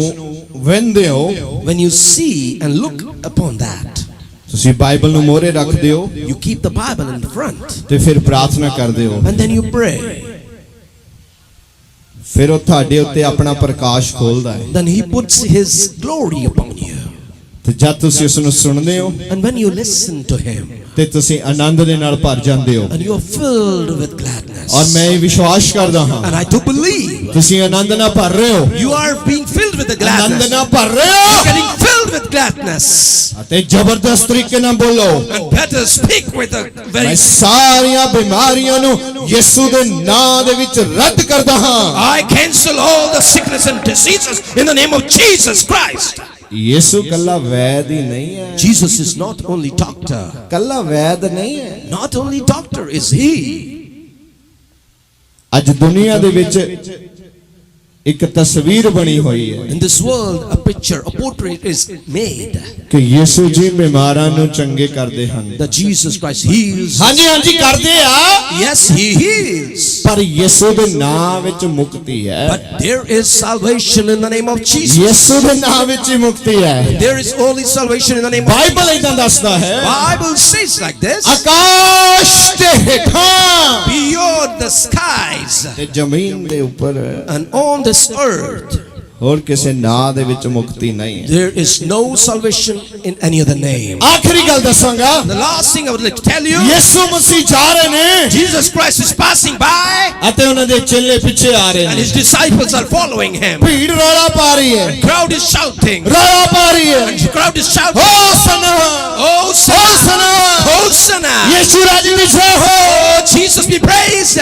ਵੇਖਦੇ ਹੋ When you see and look upon that, ਤੁਸੀਂ ਬਾਈਬਲ ਨੂੰ ਮੋਹਰੇ ਰੱਖਦੇ ਹੋ you keep the Bible in the front, ਤੇ ਫਿਰ ਪ੍ਰਾਰਥਨਾ ਕਰਦੇ ਹੋ and then you pray. ਫਿਰ ਉਹ ਤੁਹਾਡੇ ਉੱਤੇ ਆਪਣਾ ਪ੍ਰਕਾਸ਼ ਖੋਲਦਾ ਹੈ Then he puts his glory upon you. ਤੇ ਜਦ ਤੁਸੀਂ ਉਸ ਨੂੰ ਸੁਣਦੇ ਹੋ And when you listen to him, ਤੇ ਤੁਸੀਂ ਆਨੰਦ ਦੇ ਨਾਲ ਭਰ ਜਾਂਦੇ ਹੋ and you are filled with gladness. ਔਰ ਮੈਂ ਇਹ ਵਿਸ਼ਵਾਸ ਕਰਦਾ ਹਾਂ And I do believe ਤੁਸੀਂ ਆਨੰਦ ਨਾਲ ਭਰ ਰਹੇ ਹੋ you are being filled with the Anand gladness. ਨਾਲ ਭਰ ਰਹੇ You're ਹੋ getting filled with gladness. ਅਤੇ ਜ਼ਬਰਦਸਤ ਤਰੀਕੇ ਨਾਲ ਬੋਲੋ And better speak with a ਮੈਂ very... ਸਾਰੀਆਂ ਬਿਮਾਰੀਆਂ ਨੂੰ ਯਿਸੂ ਦੇ ਨਾਮ ਦੇ ਵਿੱਚ ਰੱਦ ਕਰਦਾ ਹਾਂ I cancel all the sickness and diseases in the name of Jesus Christ. ਯਿਸੂ ਕੱਲਾ ਵੈਦ ਹੀ ਨਹੀਂ ਹੈ Jesus is not only doctor. ਕੱਲਾ ਵੈਦ ਨਹੀਂ ਹੈ Not only doctor is he. ਅੱਜ ਦੁਨੀਆ ਦੇ ਵਿੱਚ ਇੱਕ ਤਸਵੀਰ ਬਣੀ ਹੋਈ ਹੈ In this world, a picture, a portrait is made ਕਿ ਯਿਸੂ ਜੀ ਬਿਮਾਰਾਂ ਨੂੰ ਚੰਗੇ ਕਰਦੇ ਹਨ that Jesus Christ heals. ਹਾਂਜੀ ਹਾਂਜੀ ਕਰਦੇ ਆ Yes, he heals. ਪਰ ਯਿਸੂ ਦੇ ਨਾਮ ਵਿੱਚ ਮੁਕਤੀ ਹੈ But there is salvation in the name of Jesus. ਯਿਸੂ ਦੇ ਨਾਮ ਵਿੱਚ ਹੀ ਮੁਕਤੀ ਹੈ There is only salvation in the name of Bible ਇਦਾਂ ਦੱਸਦਾ ਹੈ Bible says like this. ਆਕਾਸ਼ ਦੇ ਹੇਠਾਂ Beyond the skies ਤੇ ਜ਼ਮੀਨ ਦੇ ਉੱਪਰ and on this earth, ਹੋਰ ਕਿਸੇ ਨਾਂ ਦੇ ਵਿੱਚ ਮੁਕਤੀ ਨਹੀਂ ਹੈ there is no salvation in any other name. ਆਖਰੀ ਗੱਲ ਦੱਸਾਂਗਾ The last thing I would like to tell you, ਯਿਸੂ ਮਸੀਹ ਜਾ ਰਹੇ ਨੇ Jesus Christ is passing by ਅਤੇ ਉਹਨਾਂ ਦੇ ਚੇਲੇ ਪਿੱਛੇ ਆ ਰਹੇ and ਨੇ his disciples are following him. ਭੀੜ ਰੌਲਾ ਪਾ ਰਹੀ ਹੈ Crowd is shouting. ਰੌਲਾ ਪਾ ਰਹੀ ਹੈ And the crowd is shouting. ਹੋਸਨਾ Hosanna! ਹੋਸਨਾ Hosanna! ਯਿਸੂ ਰਾਜ ਵਿੱਚ ਹੋ Oh, Jesus be praised!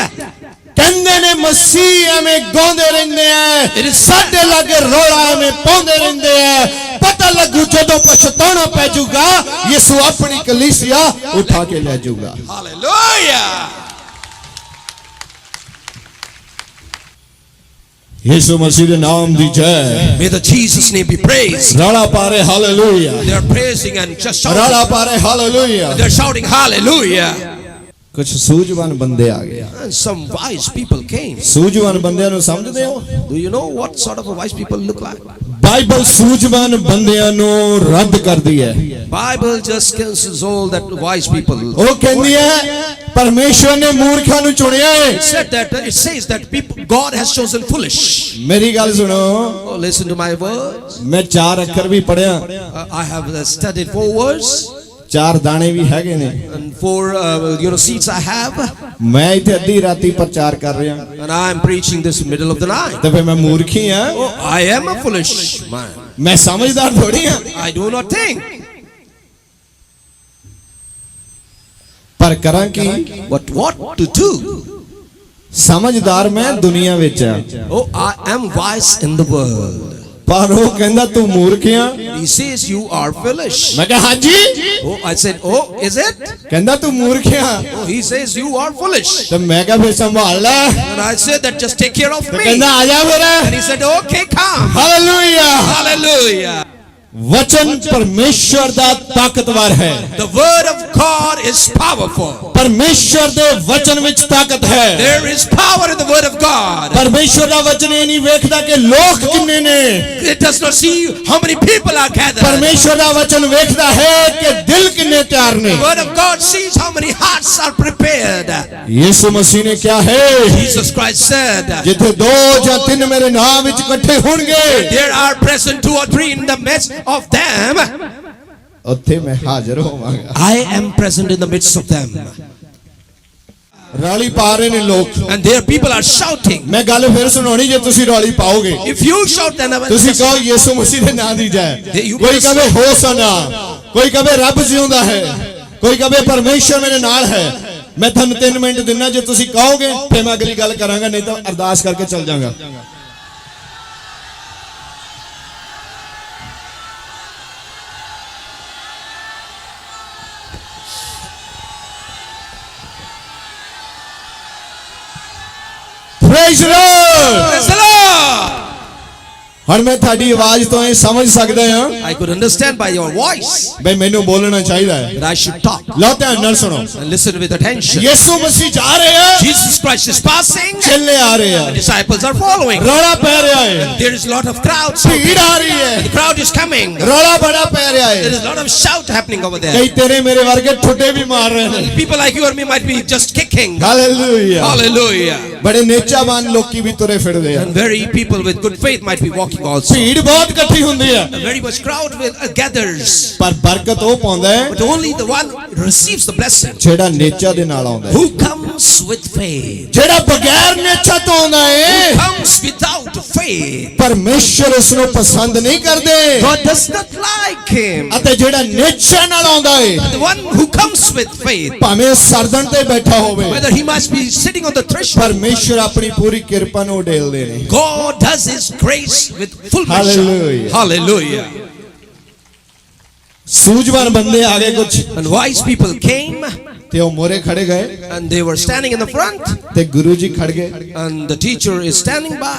ਕਹਿੰਦੇ ਨੇ ਮਸੀਹ ਐਵੇਂ ਗਾਉਂਦੇ ਰਹਿੰਦੇ It ਆ is- ਸਾਡੇ ਲਾਗੇ ਰੌਲਾ ਐਵੇਂ ਪਾਉਂਦੇ ਰਹਿੰਦੇ ਆ ਪਤਾ ਲੱਗੂ ਜਦੋਂ ਪਛਤਾਉਣਾ ਪੈ ਜਾਊਗਾ ਯਿਸੂ ਆਪਣੀ ਕਲੀਸਿਆ ਉਠਾ ਕੇ ਲੈ ਜਾਊਗਾ Hallelujah! ਯਿਸੂ ਮਸੀਹ ਦੇ ਨਾਮ ਦੀ ਜੈ May the Jesus name be praised. ਰੌਲਾ ਪਾ ਰਹੇ hallelujah They are praising and just shouting. ਰੌਲਾ ਪਾ ਰਹੇ ਹਾਲੇਲੂਇਆ They're shouting hallelujah. ਕੁਝ ਸੂਝਵਾਨ ਬੰਦੇ ਆ ਗਏ And some wise people came. ਸੂਝਵਾਨ ਬੰਦਿਆਂ ਨੂੰ ਸਮਝਦੇ ਹੋ Do you know what sort of a wise people look like? Bible ਸੂਝਵਾਨ ਬੰਦਿਆਂ ਨੂੰ ਰੱਦ ਕਰਦੀ ਹੈ Bible just cancels all that wise people. ਉਹ ਕਹਿੰਦੀ ਹੈ ਪਰਮੇਸ਼ਵਰ ਨੇ ਮੂਰਖਾਂ ਨੂੰ ਚੁਣਿਆ ਹੈ It says that people, God has chosen foolish. ਮੇਰੀ ਗੱਲ ਸੁਣੋ Oh, listen to my words. ਮੈਂ 4 ਅੱਖਰ ਵੀ ਪੜਿਆ I have studied 4 words 4 ਦਾਣੇ ਵੀ ਹੈਗੇ ਨੇ and 4 seats I have, ਮੈਂ ਇੱਥੇ ਅੱਧੀ ਰਾਤੀ ਪ੍ਰਚਾਰ ਕਰ ਰਿਹਾ and I am preaching this in the middle of the night. ਤੇ ਫਿਰ ਮੈਂ ਮੂਰਖੀ ਆ Oh, I am a foolish man. ਮੈਂ ਸਮਝਦਾਰ ਥੋੜੀ ਆ I do not think. ਪਰ ਕਰਾਂ ਕੀ But what to do? ਸਮਝਦਾਰ ਮੈਂ ਦੁਨੀਆ ਵਿੱਚ ਆ Oh, I am wise in the world. ਪਰ ਉਹ ਕਹਿੰਦਾ ਤੂੰ ਮੂਰਖ ਆ। He says, you are foolish. ਮੈਂ ਕਿਹਾ ਹਾਂਜੀ। Oh, I said, oh, is it? ਕਹਿੰਦਾ ਤੂੰ ਮੂਰਖ ਆ। Oh, he says, you are foolish. ਤੇ ਮੈਂ ਕਿਹਾ ਫਿਰ ਸੰਭਾਲ ਲੈ। And I said that just take care of ਤੇ me. ਕਹਿੰਦਾ ਆ ਜਾ ਫਿਰ। And he said, okay, come. Hallelujah. Hallelujah. ਵਚਨ ਪਰਮੇਸ਼ਵਰ ਦਾ ਤਾਕਤਵਰ ਹੈ। The word of God is powerful. ਪਰਮੇਸ਼ਵਰ ਦੇ ਵਚਨ ਵਿੱਚ ਤਾਕਤ ਹੈ। There is power in the word of God. ਪਰਮੇਸ਼ਵਰ ਦਾ ਵਚਨ ਇਹ ਨਹੀਂ ਵੇਖਦਾ ਕਿ ਲੋਕ ਕਿੰਨੇ ਨੇ। It does not see how many people are gathered. ਪਰਮੇਸ਼ਵਰ ਦਾ ਵਚਨ ਵੇਖਦਾ ਹੈ ਕਿ ਦਿਲ ਕਿੰਨੇ ਤਿਆਰ ਨੇ। The word of God sees how many hearts are prepared. ਯਿਸੂ ਮਸੀਹ ਨੇ ਕਿਹਾ ਹੈ Jesus Christ said, ਜਿੱਥੇ 2 ਜਾਂ 3 ਮੇਰੇ ਨਾਮ ਵਿੱਚ ਇਕੱਠੇ ਹੋਣਗੇ there are present 2 or 3 in the midst of them. ਉੱਥੇ ਮੈਂ ਹਾਜ਼ਰ ਹੋਵਾਂਗਾ। I am present in the midst of them. ਰੌਲੀ ਪਾ ਰਹੇ ਨੇ ਲੋਕ। And there people are shouting. ਮੈਂ ਗੱਲ ਫਿਰ ਸੁਣਾਉਣੀ ਜੇ ਤੁਸੀਂ ਰੌਲੀ ਪਾਓਗੇ। If you shout, then ਤੁਸੀਂ ਕਹੋ ਯਿਸੂ ਮਸੀਹ ਦੇ ਨਾਮ ਦੀ ਜੈ। You ਕੋਈ ਕਹੇ ਹੋਸਨਾ, ਕੋਈ ਕਹੇ ਰੱਬ ਜਿਉਂਦਾ ਹੈ, ਕੋਈ ਕਹੇ ਪਰਮੇਸ਼ਰ ਮੇਰੇ ਨਾਲ ਹੈ। ਮੈਂ ਤੁਹਾਨੂੰ 3 ਮਿੰਟ ਦਿੰਨਾ, ਜੇ ਤੁਸੀਂ ਕਹੋਗੇ ਫਿਰ ਮੈਂ ਅਗਲੀ ਗੱਲ ਕਰਾਂਗਾ, ਨਹੀਂ ਤਾਂ ਅਰਦਾਸ ਕਰਕੇ ਚੱਲ ਜਾਵਾਂਗਾ। Praise the Lord. Praise the Lord. ਹੁਣ ਮੈਂ ਤੁਹਾਡੀ ਆਵਾਜ਼ ਤੋਂ ਇਹ ਸਮਝ ਸਕਦਾ ਹਾਂ I could understand by your voice ਬਈ ਮੈਨੂੰ ਬੋਲਣਾ ਚਾਹੀਦਾ ਹੈ। that I should talk. ਲਓ ਧਿਆਨ ਨਾਲ ਸੁਣੋ। And listen with attention. ਯਿਸੂ ਮਸੀਹ ਜਾ ਰਹੇ ਆ, Jesus Christ is passing. ਚੇਲੇ ਆ ਰਹੇ ਆ, The disciples are following. ਰੌਲਾ ਪੈ ਰਿਹਾ ਹੈ, There is a lot of crowds. ਭੀੜ ਆ ਰਹੀ ਹੈ, The crowd is coming. ਰੌਲਾ ਬੜਾ ਪੈ ਰਿਹਾ There ਹੈ। is a lot of shout happening over there. ਕਈ ਤੇਰੇ ਮੇਰੇ ਵਰਗੇ ਠੁੱਡੇ ਵੀ ਮਾਰ ਰਹੇ ਨੇ। People like you or me might be just kicking. Hallelujah. Hallelujah. ਬੜੇ ਨੇਚਾਵਾਨ ਲੋਕੀ ਵੀ ਤੁਰੇ ਫਿਰਦੇ ਆ। And very people with good faith might be walking also. ਭੀੜ ਬਹੁਤ ਇਕੱਠੀ ਹੁੰਦੀ ਆ, Very much crowd gathers. ਪਰ ਬਰਕਤ ਉਹ ਪਾਉਂਦਾ ਹੈ But only the one receives the blessing ਜਿਹੜਾ ਨੇਚਾ ਦੇ ਨਾਲ ਆਉਂਦਾ ਹੈ। who comes with faith. ਜਿਹੜਾ ਬਗੈਰ ਨੇਚਾ ਤੋਂ ਆਉਂਦਾ ਹੈ Comes without faith. ਪਰਮੇਸ਼ਰ ਉਸ ਨੂੰ ਪਸੰਦ ਨਹੀਂ ਕਰਦੇ। God does not like him. ਅਤੇ ਜਿਹੜਾ ਨੇਚਾ ਨਾਲ ਆਉਂਦਾ ਹੈ The one who comes with faith, ਭਾਵੇਂ ਸਰਦਨ ਤੇ ਬੈਠਾ ਹੋਵੇ, whether he must be sitting on the threshold, ਪਰਮੇਸ਼ਰ ਆਪਣੀ ਪੂਰੀ ਕਿਰਪਾ ਨੂੰ ਉਡੇਲਦੇ ਨੇ। God does his grace with full measure. Hallelujah. Hallelujah. ਸੂਝਵਾਨ ਬੰਦੇ ਆ ਗਏ ਕੁਝ, And wise people came ਤੇ ਉਹ ਮੋਰੇ ਖੜੇ ਗਏ and they were standing in the front ਤੇ ਗੁਰੂ ਜੀ ਖੜ ਗਏ, and the teacher is standing by.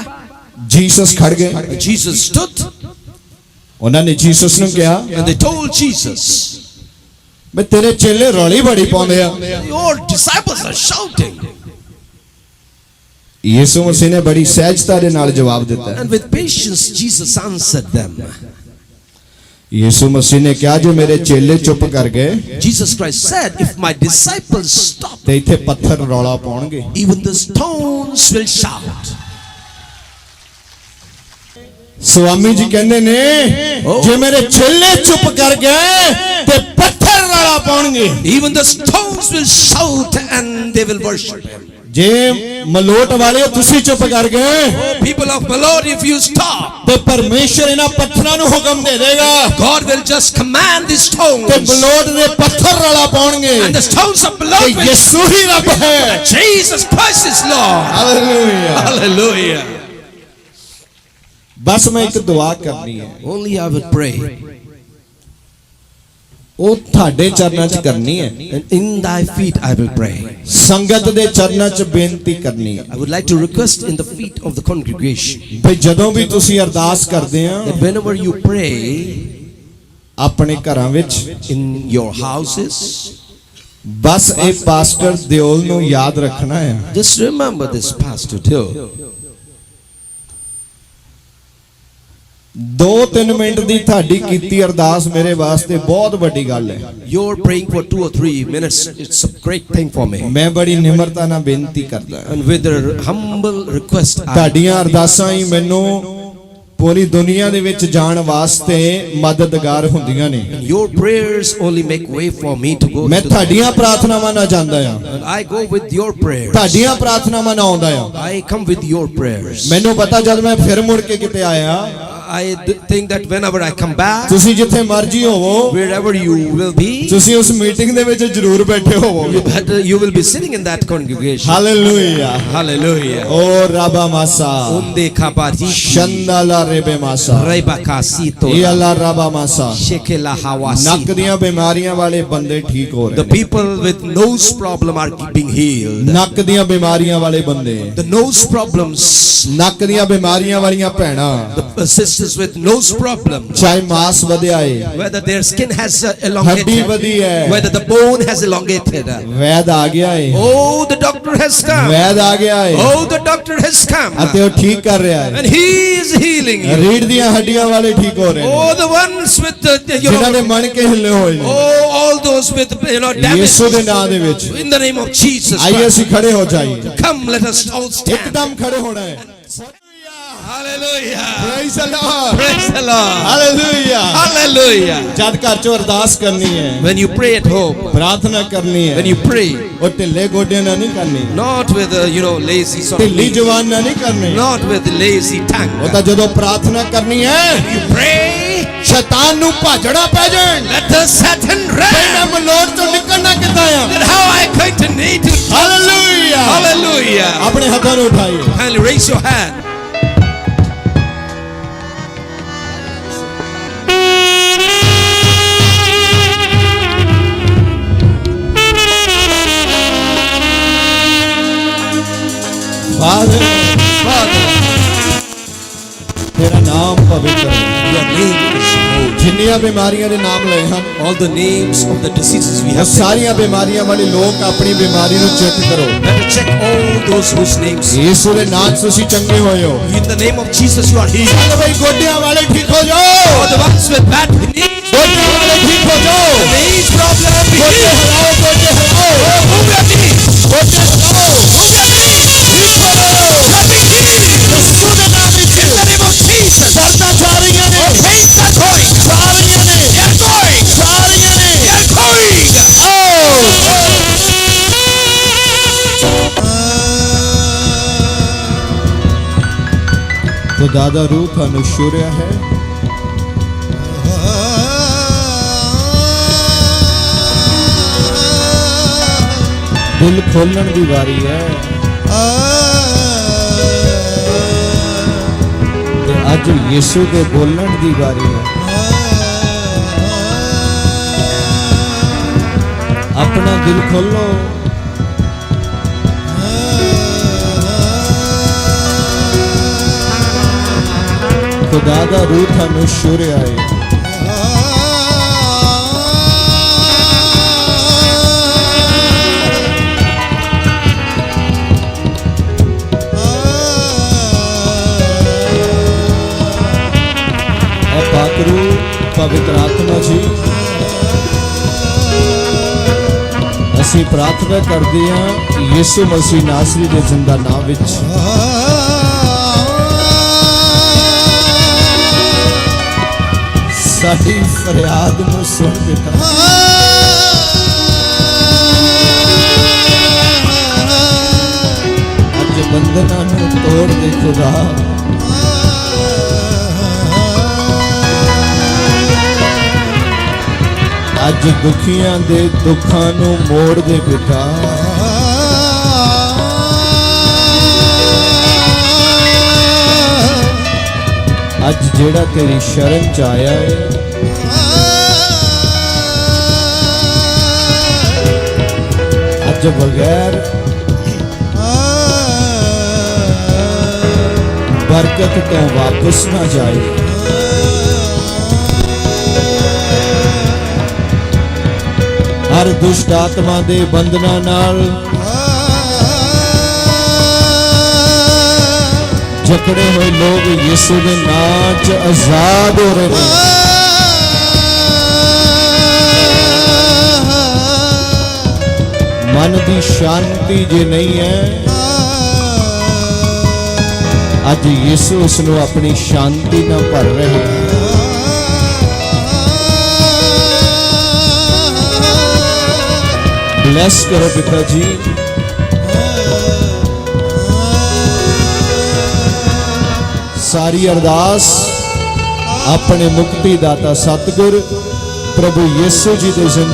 Jesus ਖੜ ਗਏ। And Jesus stood ਉਹਨਾਂ ਨੇ ਜੀਸਸ ਨੂੰ ਕਿਹਾ and they told Jesus, ਮੈਂ ਤੇਰੇ ਚੇਲੇ ਰੌਲੀ ਬੜੀ ਪਾਉਂਦੇ ਆ। your disciples are shouting. ਯਿਸੂ ਮਸੀਹ ਨੇ ਬੜੀ ਸਹਿਜਤਾ ਦੇ ਨਾਲ ਜਵਾਬ ਦਿੱਤਾ। And with patience Jesus answered them. ਯਿਸੂ ਮਸੀਹ ਨੇ ਕਿਹਾ ਜੇ ਮੇਰੇ ਚੇਲੇ ਚੁੱਪ ਕਰ ਗਏ Jesus Christ said, if my disciples stop, ਤੇ ਇੱਥੇ ਪੱਥਰ ਰੌਲਾ ਪਾਉਣਗੇ। even the stones will shout. Swami ji ਕਹਿੰਦੇ ਨੇ ਜੇ ਮੇਰੇ ਚੇਲੇ ਚੁੱਪ ਕਰ ਗਏ ਤੇ ਪੱਥਰ ਰੌਲਾ ਪਾਉਣਗੇ। Even the stones will shout and they will worship him. ਜੇ ਮਲੋਟ ਵਾਲੇ ਤੁਸੀਂ ਚੁੱਪ ਕਰ ਗਏ People of Malod, if you stop, ਤੇ ਪਰਮੇਸ਼ਰ ਇਹਨਾਂ ਪੱਥਰਾਂ ਨੂੰ ਹੁਕਮ ਦੇ ਦੇਗਾ God will just command these ਤੇ stones, ਮਲੋਟ ਦੇ ਪੱਥਰ ਰੌਲਾ ਪਾਉਣਗੇ and the stones of ਕਿ Malod will ਯਿਸੂ ਹੀ ਰੱਬ ਹੈ। Jesus Christ is Lord. Hallelujah. Hallelujah. ਬਸ ਮੈਂ ਇੱਕ ਦੁਆ ਕਰਨੀ ਹੈ, Only I would pray, ਉਹ ਤੁਹਾਡੇ ਚਰਨਾਂ 'ਚ ਕਰਨੀ ਹੈ, and in thy feet I will pray. ਸੰਗਤ ਦੇ ਚਰਨਾਂ 'ਚ ਬੇਨਤੀ ਕਰਨੀ ਹੈ I would like to request in the feet of the congregation ਵੀ ਜਦੋਂ ਵੀ ਤੁਸੀਂ ਅਰਦਾਸ ਕਰਦੇ ਆ that whenever you pray ਆਪਣੇ ਘਰਾਂ ਵਿੱਚ in your houses, ਬਸ ਇਹ ਪਾਸਟਰ ਦਿਓਲ ਨੂੰ ਯਾਦ ਰੱਖਣਾ ਹੈ just remember this pastor too. 2-3 minute ਦੀ ਤੁਹਾਡੀ ਕੀਤੀ ਅਰਦਾਸ ਮੇਰੇ ਵਾਸਤੇ ਬਹੁਤ ਵੱਡੀ ਗੱਲ ਹੈ। You're praying for 2 or 3 minutes. It's a great thing for me. ਮੈਂ ਬੜੀ ਨਿਮਰਤਾ ਨਾਲ ਬੇਨਤੀ ਕਰਦਾ ਹਾਂ, And with a humble request, ਤੁਹਾਡੀਆਂ ਅਰਦਾਸਾਂ ਹੀ ਮੈਨੂੰ ਪੂਰੀ ਦੁਨੀਆ ਦੇ ਵਿੱਚ ਜਾਣ ਵਾਸਤੇ ਮਦਦਗਾਰ ਹੁੰਦੀਆਂ ਨੇ। your prayers only make way for me to go ਮੈਂ to the, ਤੁਹਾਡੀਆਂ ਪ੍ਰਾਰਥਨਾਵਾਂ ਨਾਲ ਜਾਂਦਾ ਹਾਂ, and I go with your prayers. ਤੁਹਾਡੀਆਂ ਪ੍ਰਾਰਥਨਾਵਾਂ ਨਾਲ ਆਉਂਦਾ ਹਾਂ। I come with your prayers. ਮੈਨੂੰ ਪਤਾ ਜਦ ਮੈਂ ਫਿਰ ਮੁੜ ਕੇ ਕਿਤੇ ਆਇਆ think that whenever I come back, ਤੁਸੀਂ ਜਿੱਥੇ ਮਰਜ਼ੀ ਹੋਵੋ, wherever you will be, ਤੁਸੀਂ ਉਸ ਮੀਟਿੰਗ ਦੇ ਵਿੱਚ ਜ਼ਰੂਰ ਬੈਠੇ ਹੋਵੋਗੇ। you will be sitting in that congregation. Hallelujah. Hallelujah. ਓ ਰਾਬਾ ਮਾਸਾ Unde kabariti. ਸ਼ੰਦਾਲਾ ਰੇਬੇ ਮਾਸਾ Reba kasito. ਇਹ ਅੱਲਾ ਰਾਬਾ ਮਾਸਾ Shekela hawasi. ਨੱਕ ਦੀਆਂ ਬਿਮਾਰੀਆਂ ਵਾਲੇ ਬੰਦੇ ਠੀਕ ਹੋ The ਰਹੇ ਨੇ। people with nose problem are being healed. ਨੱਕ ਦੀਆਂ ਬਿਮਾਰੀਆਂ ਵਾਲੇ ਬੰਦੇ, The nose problems, ਨੱਕ ਦੀਆਂ ਬਿਮਾਰੀਆਂ ਵਾਲੀਆਂ ਭੈਣਾਂ, the sisters with nose problems, ਚਾਹੇ ਮਾਸ ਵਧਿਆ ਏ, whether their skin has ਹੱਡੀ elongated, ਵਧੀ ਹੈ, whether the bone has elongated. ਵੈਦ ਆ ਗਿਆ ਏ, Oh, the doctor has come. ਵੈਦ ਆ ਗਿਆ ਏ Oh, the doctor has come. ਅਤੇ ਉਹ ਠੀਕ ਕਰ ਰਿਹਾ ਏ। And he is healing you. ਰੀੜ ਦੀਆਂ ਹੱਡੀਆਂ ਵਾਲੇ ਠੀਕ ਹੋ ਰਹੇ ਨੇ, Oh, the ones with the, ਜਿਨ੍ਹਾਂ ਦੇ ਮਣ ਕੇ ਹਿੱਲੇ ਹੋਏ ਨੇ, oh, all those with, damage. ਯਿਸੂ ਦੇ ਨਾਮ ਦੇ ਵਿੱਚ In the name of Jesus ਆਈਏ Christ. ਅਸੀਂ ਖੜੇ ਹੋ ਜਾਈਏ। Come, let us all stand. ਇੱਕਦਮ ਖੜੇ ਹੋਣਾ ਹੈ। Hallelujah. Praise the Lord. Praise the Lord. Hallelujah. Hallelujah. ਜਦ ਘਰ ਚੋਂ ਅਰਦਾਸ ਕਰਨੀ ਹੈ, When you pray at home, ਪ੍ਰਾਰਥਨਾ ਕਰਨੀ ਹੈ, when you pray, ਉਹ ਢਿੱਲੇ ਗੋਡਿਆਂ ਨਾਲ ਨਹੀਂ ਕਰਨੀ, not with lazy sort of ਢਿੱਲੀ knees, ਜ਼ੁਬਾਨ ਨਾਲ ਨਹੀਂ ਕਰਨੀ। not with lazy tongue. ਉਹ ਤਾਂ ਜਦੋਂ ਪ੍ਰਾਰਥਨਾ ਕਰਨੀ ਹੈ, You pray, ਸ਼ੈਤਾਨ ਨੂੰ ਭਾਜੜਾ ਪੈ ਜਾਣ, let the Satan ਮੈਂ run. ਮਲੋੜ ਤੋਂ ਨਿਕਲਣਾ ਕਿੱਦਾਂ ਆ। Then how I going to need to. Hallelujah. Hallelujah. ਆਪਣੇ ਹੱਥਾਂ ਨੂੰ ਉਠਾਈਏ। Kindly raise your hand. Father, Father, ਤੇਰਾ ਨਾਮ ਪਵਿੱਤਰ ਹੈ। your name is holy. ਜਿੰਨੀਆਂ ਬਿਮਾਰੀਆਂ ਦੇ ਨਾਮ ਲਏ ਹਨ, All the names of the diseases we ਉਹ have. ਸਾਰੀਆਂ ਬਿਮਾਰੀਆਂ ਵਾਲੇ ਲੋਕ ਆਪਣੀ ਬਿਮਾਰੀ ਨੂੰ ਚੈੱਕ ਕਰੋ। Better check all those whose names. ਯਿਸੂ ਦੇ ਨਾਮ 'ਚ ਤੁਸੀਂ ਚੰਗੇ ਹੋਏ ਹੋ। In the name of Jesus you are healed. ਚੱਲ ਬਈ ਗੋਡਿਆਂ ਵਾਲੇ ਠੀਕ ਹੋ ਜਾਓ, For the ones with bad knees, ਗੋਡਿਆਂ ਵਾਲੇ ਠੀਕ ਹੋ ਜਾਓ, the knees problem, be ਗੋਡੇ healed. ਹਿਲਾਓ, ਗੋਡੇ ਹਿਲਾਓ, Oh, move your knees. ਗੋਡੇ ਹਿਲਾਓ, Move your knees. ਠੀਕ ਹੋ ਜਾਓ। Let me heal. ਯਿਸੂ ਦੇ ਨਾਮ ਵਿੱਚ In the name of Jesus. ਦਰਦਾਂ ਜਾ ਰਹੀਆਂ ਨੇ, Pains are going. ਜਾ ਰਹੀਆਂ ਨੇ, They are going. ਜਾ ਰਹੀਆਂ ਨੇ। They are going. ਖੁਦਾ ਦਾ ਰੂਹ ਤੁਹਾਨੂੰ ਛੂ ਰਿਹਾ ਹੈ। ਦਿਲ ਖੋਲਣ ਦੀ ਵਾਰੀ ਹੈ ਤੇ ਅੱਜ ਯਿਸੂ ਦੇ ਬੋਲਣ ਦੀ ਵਾਰੀ ਹੈ। ਆਪਣਾ ਦਿਲ ਖੋਲੋ। ਖੁਦਾ ਦਾ ਰੂਹ ਤੁਹਾਨੂੰ ਛੂ ਰਿਹਾ ਹੈ। पाकरू पवित्र आत्मा जी, ਅਸੀਂ ਪ੍ਰਾਰਥਨਾ ਕਰਦੇ ਹਾਂ ਯਿਸੂ ਮਸੀਹ ਨਾਸਰੀ ਦੇ ਜਿੰਦਾ ਨਾਮ ਵਿੱਚ। ਸਾਡੀ ਫਰਿਆਦ ਨੂੰ ਸੁਣ ਪਿਤਾ। ਅੱਜ ਬੰਧਨਾਂ ਨੂੰ ਤੋੜ ਦੇ ਖੁਦਾ। ਅੱਜ ਦੁਖੀਆਂ ਦੇ ਦੁੱਖਾਂ ਨੂੰ ਮੋੜ ਦੇ ਪਿਤਾ। ਅੱਜ ਜਿਹੜਾ ਤੇਰੀ ਸ਼ਰਨ ਚ ਆਇਆ ਹੈ, ਅੱਜ ਬਗੈਰ ਬਰਕਤ ਤੋਂ ਵਾਪਸ ਨਾ ਜਾਏ। ਹਰ ਦੁਸ਼ਟ ਆਤਮਾ ਦੇ ਬੰਧਨਾਂ ਨਾਲ ਜਕੜੇ ਹੋਏ ਲੋਕ ਯਿਸੂ ਦੇ ਨਾਮ 'ਚ ਆਜ਼ਾਦ ਹੋ ਰਹੇ ਨੇ। ਮਨ ਦੀ ਸ਼ਾਂਤੀ ਜੇ ਨਹੀਂ ਹੈ, ਅੱਜ ਯਿਸੂ ਉਸ ਨੂੰ ਆਪਣੀ ਸ਼ਾਂਤੀ ਨਾਲ ਭਰ ਰਿਹਾ ਹੈ। ब्लेस करो पिता जी। सारी अरदास अपने मुक्ति दाता सतगुर प्रभु यीशु जी दे जिंदा